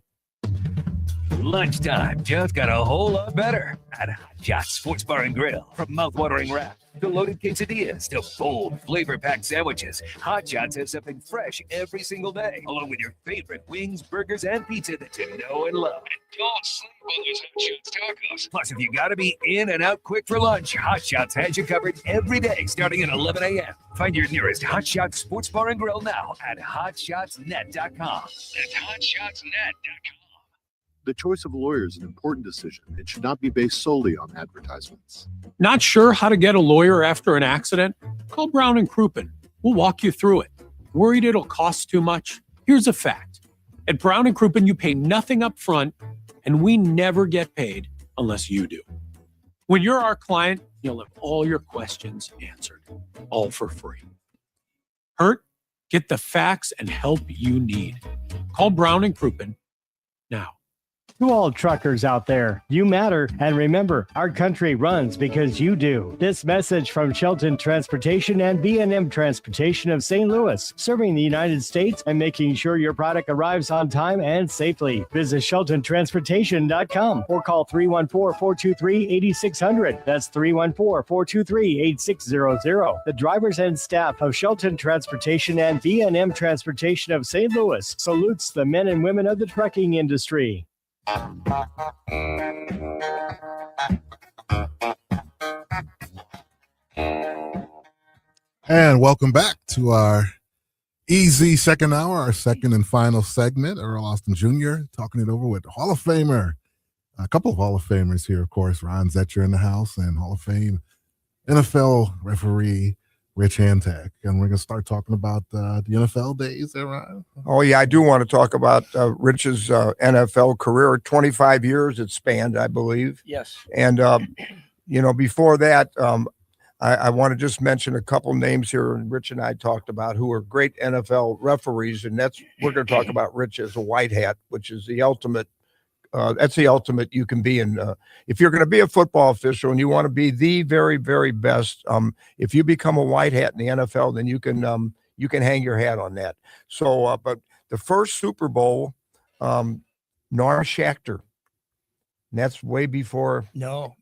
Lunchtime just got a whole lot better at Hot Shots Sports Bar and Grill. From mouth-watering wraps to loaded quesadillas to bold, flavor-packed sandwiches, Hot Shots has something fresh every single day, along with your favorite wings, burgers, and pizza that you know and love. And don't sleep on those Hot Shots tacos. Plus, if you gotta be in and out quick for lunch, Hot Shots has you covered every day starting at 11 a.m. Find your nearest Hot Shots Sports Bar and Grill now at hotshotsnet.com. That's hotshotsnet.com. The choice of a lawyer is an important decision. It should not be based solely on advertisements. Not sure how to get a lawyer after an accident? Call Brown and Crouppen. We'll walk you through it. Worried it'll cost too much? Here's a fact. At Brown and Crouppen, you pay nothing up front, and we never get paid unless you do. When you're our client, you'll have all your questions answered, all for free. Hurt? Get the facts and help you need. Call Brown and Crouppen now. To all truckers out there, you matter. And remember, our country runs because you do. This message from Shelton Transportation and B&M Transportation of St. Louis, serving the United States and making sure your product arrives on time and safely. Visit SheltonTransportation.com or call 314-423-8600. That's 314-423-8600. The drivers and staff of Shelton Transportation and B&M Transportation of St. Louis salutes the men and women of the trucking industry. And welcome back to our easy second hour, our second and final segment. Earl Austin Jr. talking it over with Hall of Famer, a couple of Hall of Famers here, of course, Ron Zetcher in the house, and Hall of Fame NFL referee Rich Hantak. And we're going to start talking about the NFL days there, Ron. Oh, yeah, I do want to talk about Rich's NFL career. 25 years it spanned, I believe. Yes. And, before that, I want to just mention a couple names here, and Rich and I talked about, who are great NFL referees, and we're going to talk about Rich as a white hat, which is the ultimate. That's the ultimate you can be in. If you're going to be a football official and you want to be the very, very best, if you become a white hat in the NFL, then you can you can hang your hat on that. So, but the first Super Bowl, Norm Schachter, and that's way before. No.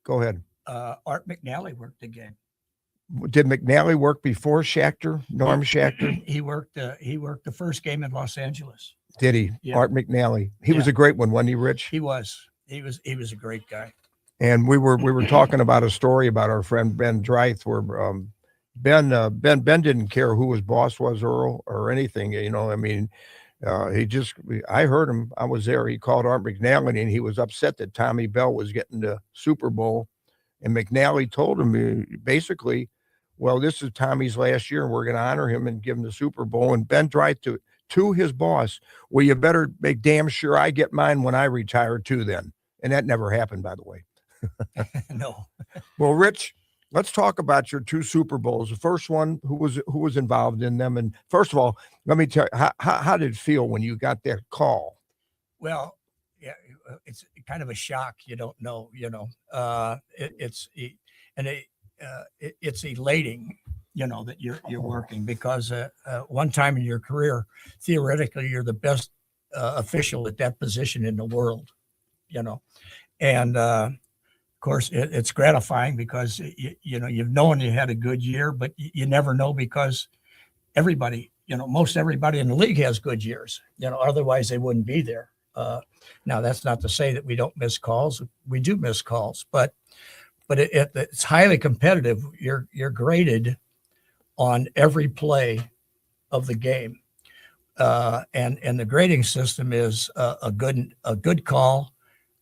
Go ahead. Art McNally worked the game. Did McNally work before Schachter? Norm Schachter? He worked the first game in Los Angeles. Did he? Yeah. Art McNally. He was a great one, wasn't he, Rich? He was a great guy. And we were talking about a story about our friend Ben Dreith, where Ben didn't care who his boss was, Earl, or anything. You know, I mean, I heard him. I was there. He called Art McNally, and he was upset that Tommy Bell was getting the Super Bowl. And McNally told him basically, well, this is Tommy's last year, and we're going to honor him and give him the Super Bowl. And Ben Dreith to his boss, well, you better make damn sure I get mine when I retire too then. And that never happened, by the way. No. Well, Rich, let's talk about your 2 Super Bowls. The first one, who was involved in them? And first of all, let me tell you, how did it feel when you got that call? Well, yeah, it's kind of a shock. You don't know, it's elating, that you're working, because one time in your career, theoretically, you're the best official at that position in the world, and of course it's gratifying because you've known you had a good year, but you never know, because everybody, most everybody in the league has good years, otherwise they wouldn't be there. Now that's not to say that we don't miss calls. We do miss calls, but it's highly competitive. You're graded on every play of the game, and the grading system is a good call,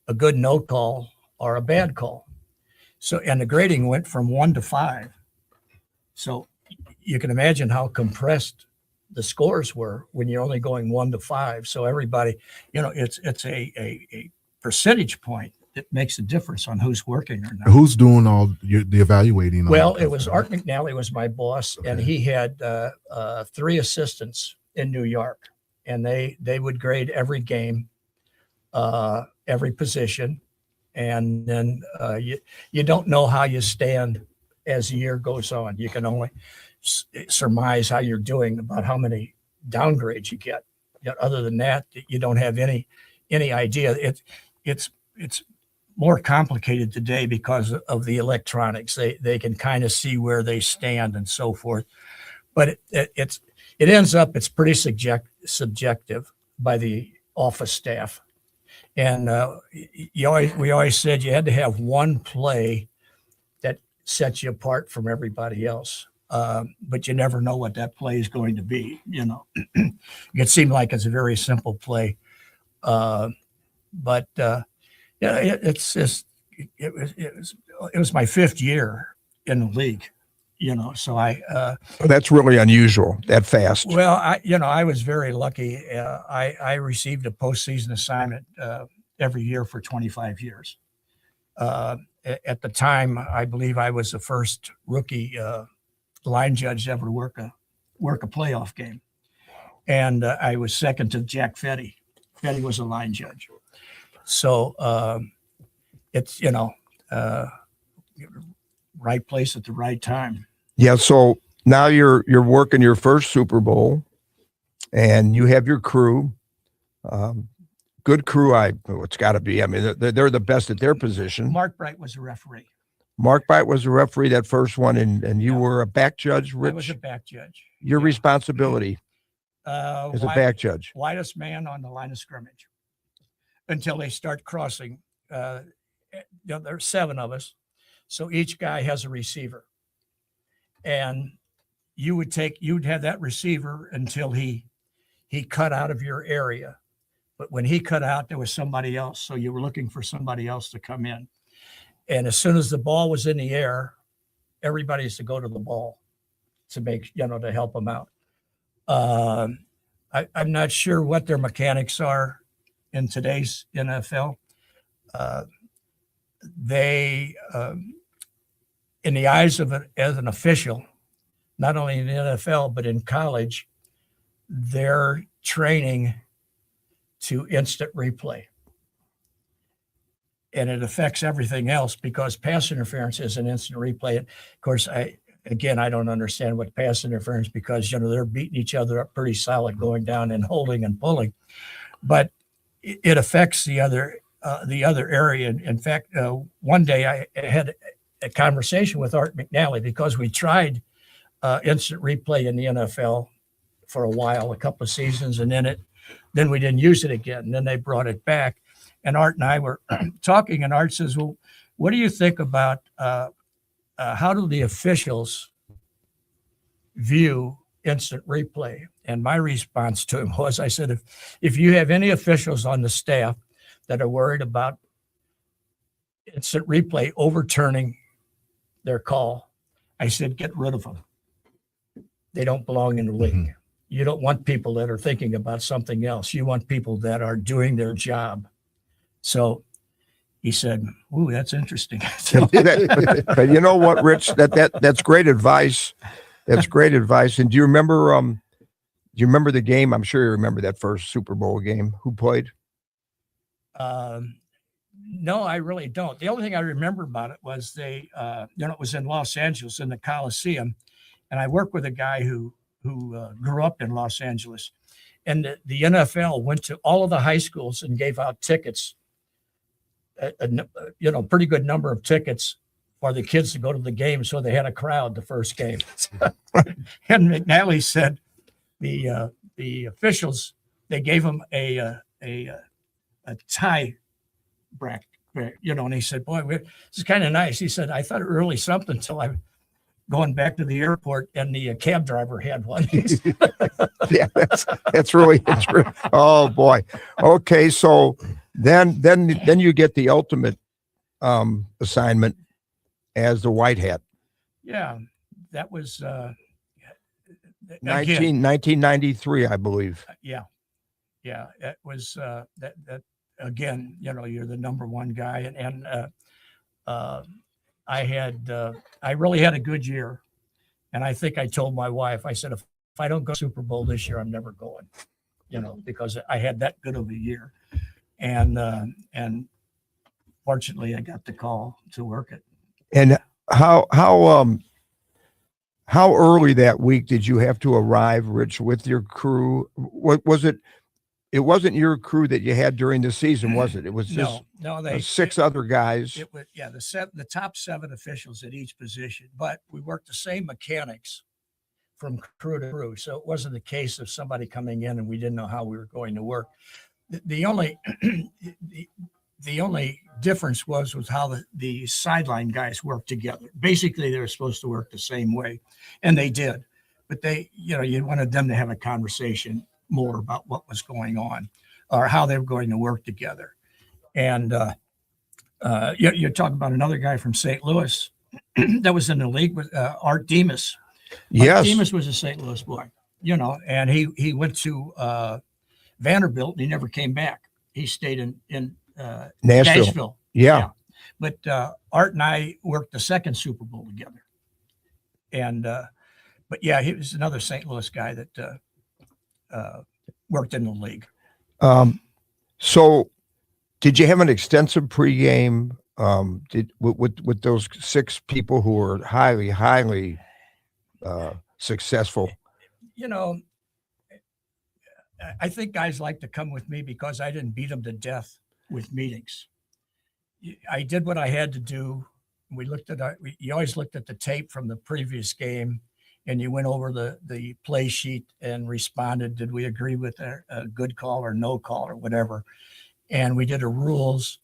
a good no call, or a bad call. So, and the grading went from 1 to 5. So you can imagine how compressed the scores were when you're only going 1 to 5. So everybody, it's a percentage point that makes a difference on who's working or not. Who's doing all the evaluating? Well, it was Art McNally was my boss, and he had 3 assistants in New York, and they would grade every game, every position, and then you don't know how you stand as the year goes on. You can only surmise how you're doing about how many downgrades you get. Other than that, you don't have any idea. It's more complicated today because of the electronics. They can kind of see where they stand and so forth. But it ends up, it's pretty subjective by the office staff. And we always said you had to have one play that sets you apart from everybody else. But you never know what that play is going to be. It seemed like it's a very simple play. But it's just, it was my 5th year in the league, so that's really unusual that fast. Well, I was very lucky. I received a postseason assignment every year for 25 years. At the time, I believe I was the first rookie line judge to ever work a playoff game. And I was second to Jack Fetty. Fetty was a line judge. So it's, right place at the right time. Yeah. So now you're working your first Super Bowl, and you have your crew. Good crew. It's got to be. I mean, they're the best at their position. Mark Bright was a referee. Mark Bright was a referee that first one, and you were a back judge, Rich? I was a back judge. Your responsibility as a back judge. Widest man on the line of scrimmage until they start crossing. There's 7 of us, so each guy has a receiver, and you'd have that receiver until he cut out of your area. But when he cut out, there was somebody else, so you were looking for somebody else to come in. And as soon as the ball was in the air, everybody used to go to the ball to make, to help them out. I'm not sure what their mechanics are in today's NFL. They, in the eyes of as an official, not only in the NFL, but in college, they're training to instant replay. And it affects everything else because pass interference is an instant replay. And of course, again, I don't understand what pass interference, because, they're beating each other up pretty solid going down and holding and pulling, but it affects the other area. In fact, one day I had a conversation with Art McNally, because we tried instant replay in the NFL for a while, a couple of seasons, and then we didn't use it again. And then they brought it back, and Art and I were talking, and Art says, "Well, what do you think about how do the officials view instant replay?" And my response to him was, I said, if you have any officials on the staff that are worried about instant replay overturning their call, I said, get rid of them. They don't belong in the league. Mm-hmm. You don't want people that are thinking about something else. You want people that are doing their job. So he said, "Ooh, that's interesting." But you know what, Rich? That's great advice. That's great advice. And do you remember the game? I'm sure you remember that first Super Bowl game. Who played? No, I really don't. The only thing I remember about it was it was in Los Angeles in the Coliseum, and I worked with a guy who grew up in Los Angeles, and the NFL went to all of the high schools and gave out tickets, a pretty good number of tickets for the kids to go to the game, so they had a crowd the first game. And McNally said the officials, they gave him a tie bracket, and he said, "Boy, this is kind of nice." He said, "I thought it was really something until I'm going back to the airport and the cab driver had one." Yeah, that's really true. Oh boy. Okay, so then you get the ultimate assignment as the white hat. Yeah, that was 1993, I believe. Yeah, it was that again. You're the number one guy, and I really had a good year, and I think I told my wife, I said, if I don't go Super Bowl this year, I'm never going, because I had that good of a year, and fortunately I got the call to work it. And how early that week did you have to arrive, Rich, with your crew? What was it? It wasn't your crew that you had during the season, was it? It was just six other guys. It was, the top 7 officials at each position, but we worked the same mechanics from crew to crew. So it wasn't the case of somebody coming in and we didn't know how we were going to work. The only the only difference was how the sideline guys worked together. Basically, they were supposed to work the same way, and they did. But you wanted them to have a conversation more about what was going on or how they were going to work together. And you're talking about another guy from St. Louis that was in the league with Art Demas. Yes. Art Demas was a St. Louis boy, and he went to Vanderbilt and he never came back. He stayed in Nashville. Yeah. But Art and I worked the second Super Bowl together. And but yeah, he was another St. Louis guy that worked in the league. So did you have an extensive pregame with those 6 people who were highly successful? I think guys like to come with me because I didn't beat them to death with meetings. I did what I had to do. We looked at you always looked at the tape from the previous game, and you went over the play sheet and responded. Did we agree with a good call or no call or whatever? And we did the rules,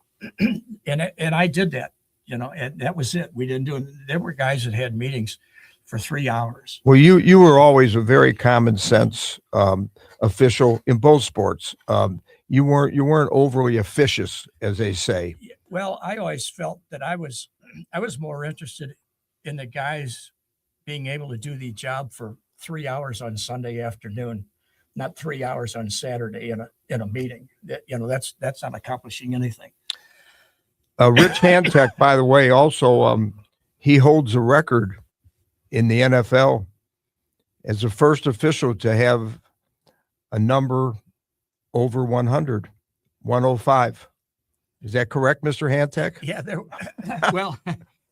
and I did that, and that was it. We didn't do it. There were guys that had meetings for 3 hours. Well, you were always a very common sense official in both sports. You weren't overly officious, as they say. Well, I always felt that I was more interested in the guys being able to do the job for 3 hours on Sunday afternoon, not 3 hours on Saturday in a meeting. That's not accomplishing anything. Rich Hantek, by the way, also he holds a record in the NFL as the first official to have a number over 100, 105. Is that correct, Mr. Hantek? Yeah. Well,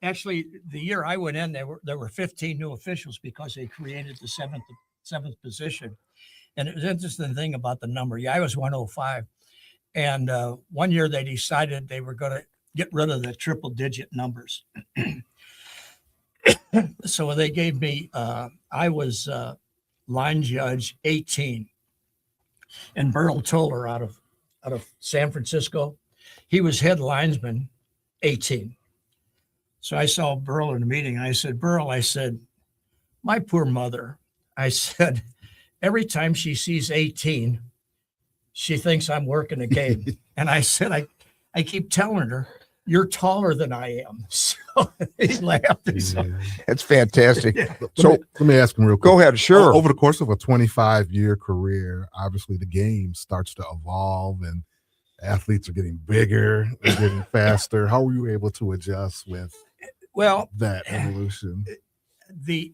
Actually, the year I went in, there were 15 new officials because they created the seventh position. And it was an interesting thing about the number. Yeah, I was 105. And one year they decided they were going to get rid of the triple digit numbers. So they gave me, I was line judge 18. And Earl Toller out of San Francisco, he was head linesman 18. So I saw Earl in a meeting, and I said, Earl, I said, my poor mother, I said, every time she sees 18, she thinks I'm working a game. And I said, I keep telling her, you're taller than I am. So he laughed. That's fantastic. Yeah. So let me ask him real quick. Go ahead. Sure. Over the course of a 25-year career, obviously the game starts to evolve and athletes are getting bigger, they're getting faster. How were you able to adjust with that evolution? The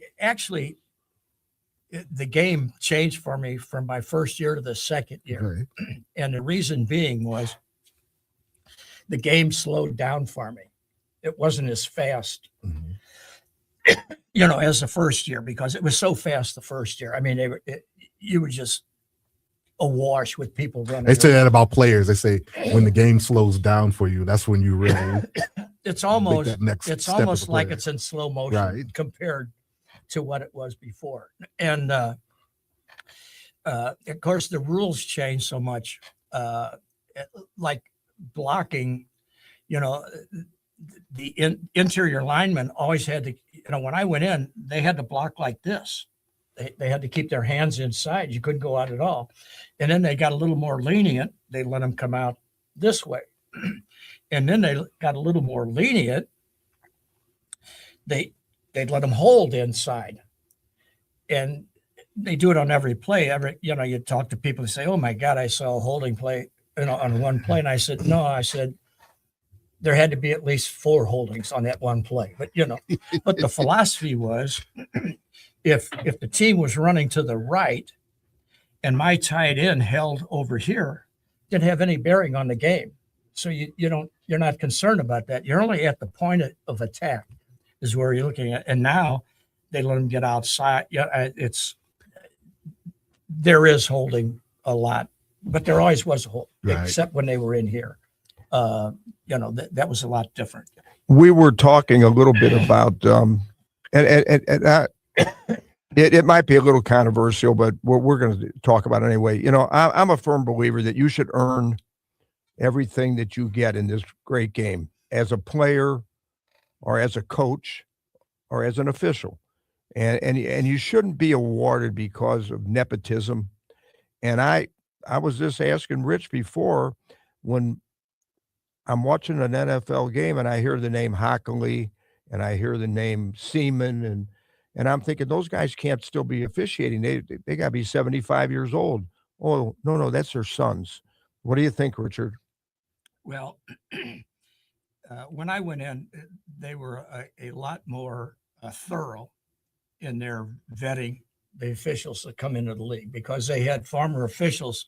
game changed for me from my first year to the second year. Okay. And the reason being was the game slowed down for me. It wasn't as fast, as the first year, because it was so fast the first year. I mean, you were just awash with people running. They say that about players. They say when the game slows down for you, that's when you really. It's almost like it's in slow motion compared to what it was before. And of course, the rules changed so much. Like blocking, the interior linemen always had to, when I went in, they had to block like this. They had to keep their hands inside. You couldn't go out at all. And then they got a little more lenient. They let them come out this way. And then they got a little more lenient. They'd let them hold inside. And they do it on every play. You talk to people and say, oh my God, I saw a holding play, on one play. And I said, no, I said, there had to be at least 4 holdings on that one play. But, but the philosophy was, if the team was running to the right and my tight end held over here, didn't have any bearing on the game. So you're not concerned about that. You're only at the point of attack is where you're looking at. And now they let them get outside. Yeah, there is holding a lot, but there always was a hold, except when they were in here. That was a lot different. We were talking a little bit about, it might be a little controversial, but we're going to talk about it anyway. I'm a firm believer that you should earn everything that you get in this great game as a player or as a coach or as an official. And you shouldn't be awarded because of nepotism. And I was just asking Rich before, when I'm watching an NFL game and I hear the name Hockley and I hear the name Seaman and I'm thinking those guys can't still be officiating. They got to be 75 years old. Oh, no, that's their sons. What do you think, Richard? Well, when I went in, they were a lot more thorough in their vetting the officials that come into the league, because they had former officials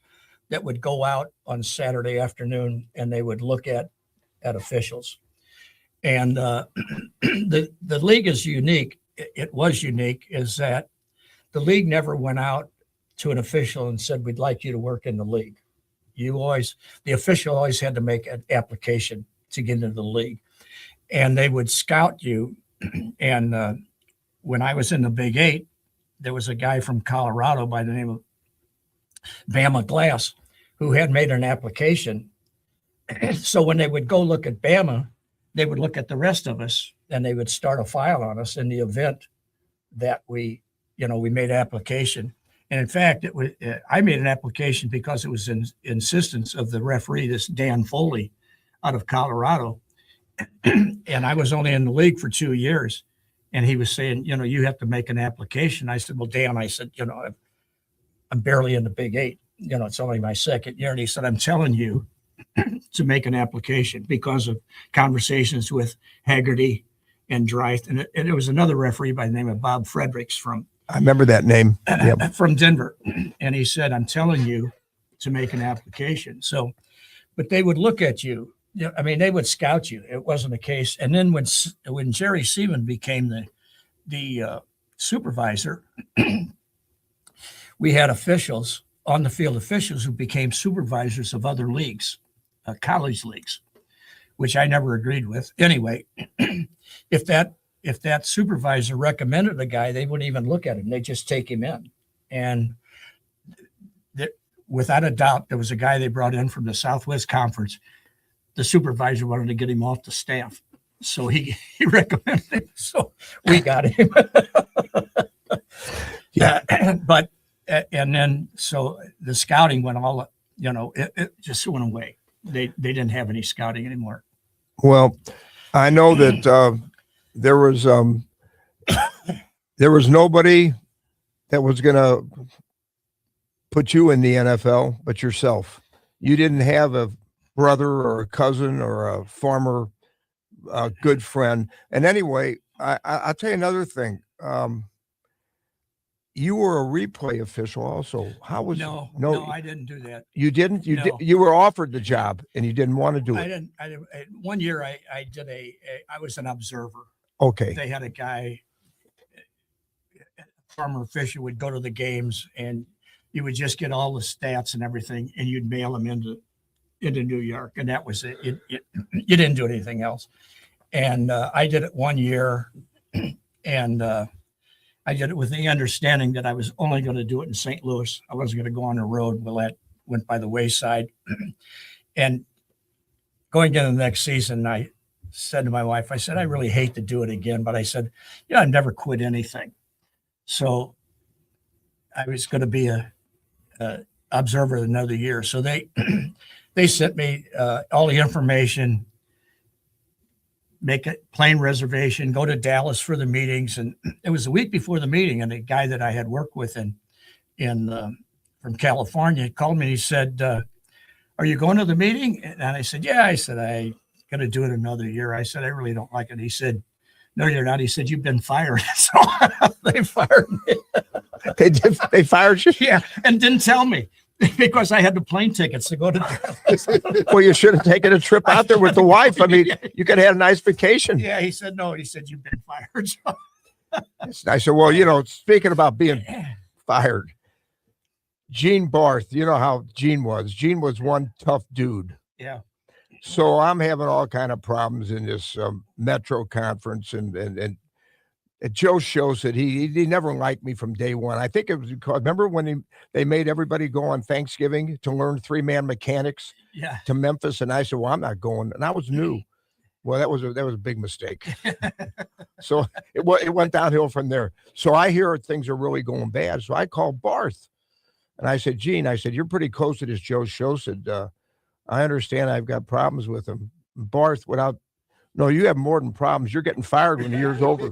that would go out on Saturday afternoon and they would look at officials. And the league is unique. It was unique, is that the league never went out to an official and said, we'd like you to work in the league. The official always had to make an application to get into the league, and they would scout you. And when I was in the Big 8, there was a guy from Colorado by the name of Bama Glass who had made an application. So when they would go look at Bama, they would look at the rest of us and they would start a file on us in the event that we made application. And in fact, I made an application because it was in insistence of the referee, this Dan Foley out of Colorado. And I was only in the league for 2 years. And he was saying, you have to make an application. I said, well, Dan, I'm barely in the Big 8. It's only my second year. And he said, I'm telling you to make an application because of conversations with Haggerty and Dreith. And it was another referee by the name of Bob Fredericks I remember that name. Yep. From Denver. And he said, I'm telling you to make an application. So, but they would look at you Yeah, I mean, they would scout you. It wasn't a case. And then when Jerry Seaman became the supervisor, we had officials on the field, officials who became supervisors of other leagues, college leagues, which I never agreed with. Anyway, if that supervisor recommended a guy, they wouldn't even look at him. They just take him in. And without a doubt, there was a guy they brought in from the Southwest Conference. The supervisor wanted to get him off the staff. So he recommended him. So we got him. Yeah. And then, so the scouting went all, it just went away. They didn't have any scouting anymore. Well, I know that there was nobody that was going to put you in the NFL but yourself. You didn't have a brother or a cousin or a former good friend. And anyway, I'll tell you another thing. You were a replay official also. How was No, I didn't do that. You didn't? No. You were offered the job and you didn't want to do it. I didn't. 1 year I was an observer. Okay. They had a guy, former official, would go to the games and you would just get all the stats and everything and you'd mail them into New York. And that was it. You didn't do anything else. And I did it 1 year and I did it with the understanding that I was only going to do it in St. Louis. I wasn't going to go on the road. Well, that went by the wayside. And going into the next season, I said to my wife, I said, I really hate to do it again, but I said, I've never quit anything. So I was going to be a observer another year. So they sent me all the information, make a plane reservation, go to Dallas for the meetings. And it was a week before the meeting. And the guy that I had worked with from California called me and he said, are you going to the meeting? And I said, yeah. I said, I got to do it another year. I said, I really don't like it. He said, no, you're not. He said, you've been fired. So they fired me. They fired you? Yeah. And didn't tell me because I had the plane tickets to go to Dallas. Well, you should have taken a trip out there with the wife. I mean, you could have had a nice vacation. Yeah. He said, no. He said, you've been fired. I said, well, speaking about being fired, Gene Barth, you know how Gene was. Gene was one tough dude. Yeah. So I'm having all kind of problems in this Metro conference, and Joe shows that he never liked me from day one. I think it was because, remember when they made everybody go on Thanksgiving to learn 3-man mechanics to Memphis, and I said, well, I'm not going, and I was new. Well, that was a big mistake. So it went downhill from there. So I hear things are really going bad. So I called Barth, and I said, Gene, you're pretty close to this Joe show. Said, I understand I've got problems with him. Barth, no, you have more than problems. You're getting fired when the year's over.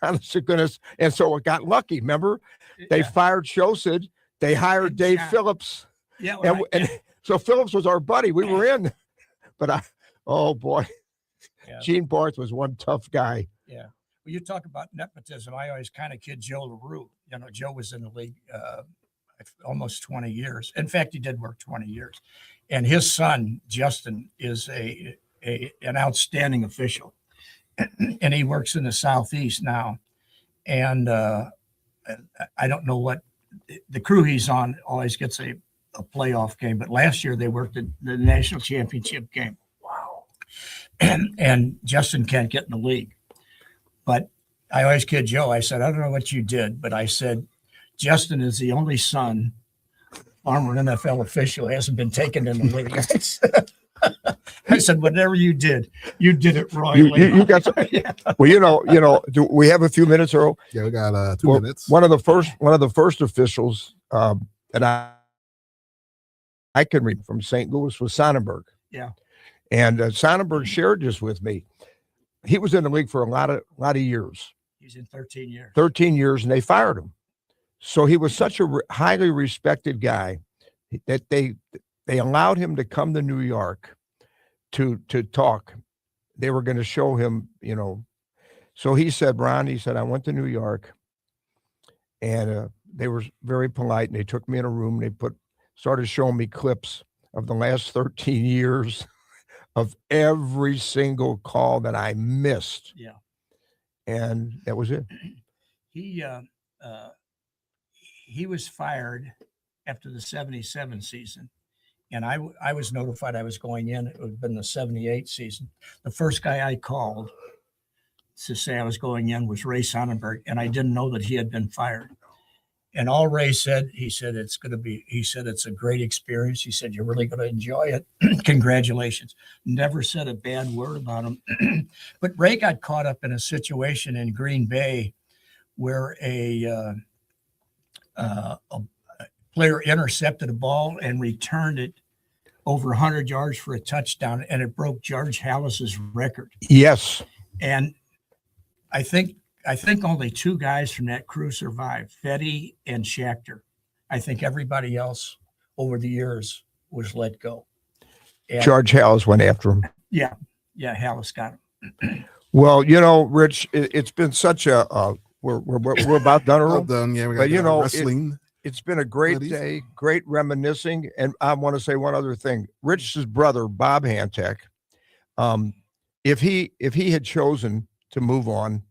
Honest to goodness. And so it got lucky. Remember, they fired Shosid. They hired Dave Phillips. Yeah. Right. And so Phillips was our buddy. We were in, but oh boy, Gene Barth was one tough guy. Yeah. Well, you talk about nepotism. I always kind of kid Joe LaRue. Joe was in the league almost 20 years. In fact, he did work 20 years. And his son, Justin, is an outstanding official. And he works in the Southeast now. And I don't know what the crew he's on always gets a playoff game. But last year they worked the national championship game. Wow. And Justin can't get in the league. But I always kid Joe. I said, I don't know what you did, but I said, Justin is the only son, former NFL official, hasn't been taken in the league. I said, whatever you did it royally. You got some, well, do we have a few minutes, Earl? Yeah, we got 2 minutes. One of the first officials that I can read from St. Louis was Sonnenberg. Yeah. And Sonnenberg shared this with me. He was in the league for a lot of years. He's in 13 years. 13 years, and they fired him. So he was such a highly respected guy that they allowed him to come to New York to talk. They were going to show him, So he said, Ron, I went to New York, and they were very polite, and they took me in a room, and they started showing me clips of the last 13 years of every single call that I missed. Yeah. And that was it. He was fired after the 77 season. And I was notified I was going in. It would have been the 78 season. The first guy I called to say I was going in was Ray Sonnenberg, and I didn't know that he had been fired. And all Ray said, he said, it's a great experience. He said, you're really going to enjoy it. Congratulations. Never said a bad word about him. But Ray got caught up in a situation in Green Bay where a player intercepted a ball and returned it over 100 yards for a touchdown, and it broke George Halas's record. Yes. And I think only two guys from that crew survived, Fetty and Schachter. I think everybody else over the years was let go. And George Halas went after him. Yeah, Halas got him. Well, Rich, it's been such a we're about done, Earl. Done. Yeah, we got but wrestling. It's been a great day, great reminiscing. And I want to say one other thing. Rich's brother, Bob Hantek, if he had chosen to move on,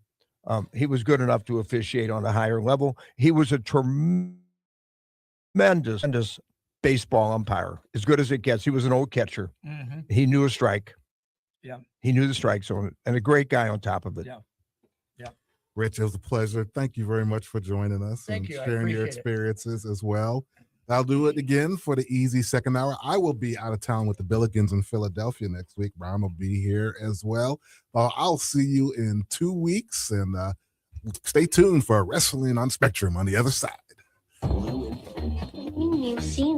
he was good enough to officiate on a higher level. He was a tremendous baseball umpire, as good as it gets. He was an old catcher. Mm-hmm. He knew a strike. Yeah. He knew the strike zone, and a great guy on top of it. Yeah. Rich, it was a pleasure. Thank you very much for joining us Thank and you. I sharing your appreciate it. experiences as well. I'll do it again for the easy second hour. I will be out of town with the Billikens in Philadelphia next week. Brian will be here as well. I'll see you in 2 weeks, and stay tuned for Wrestling on Spectrum on the other side. You've seen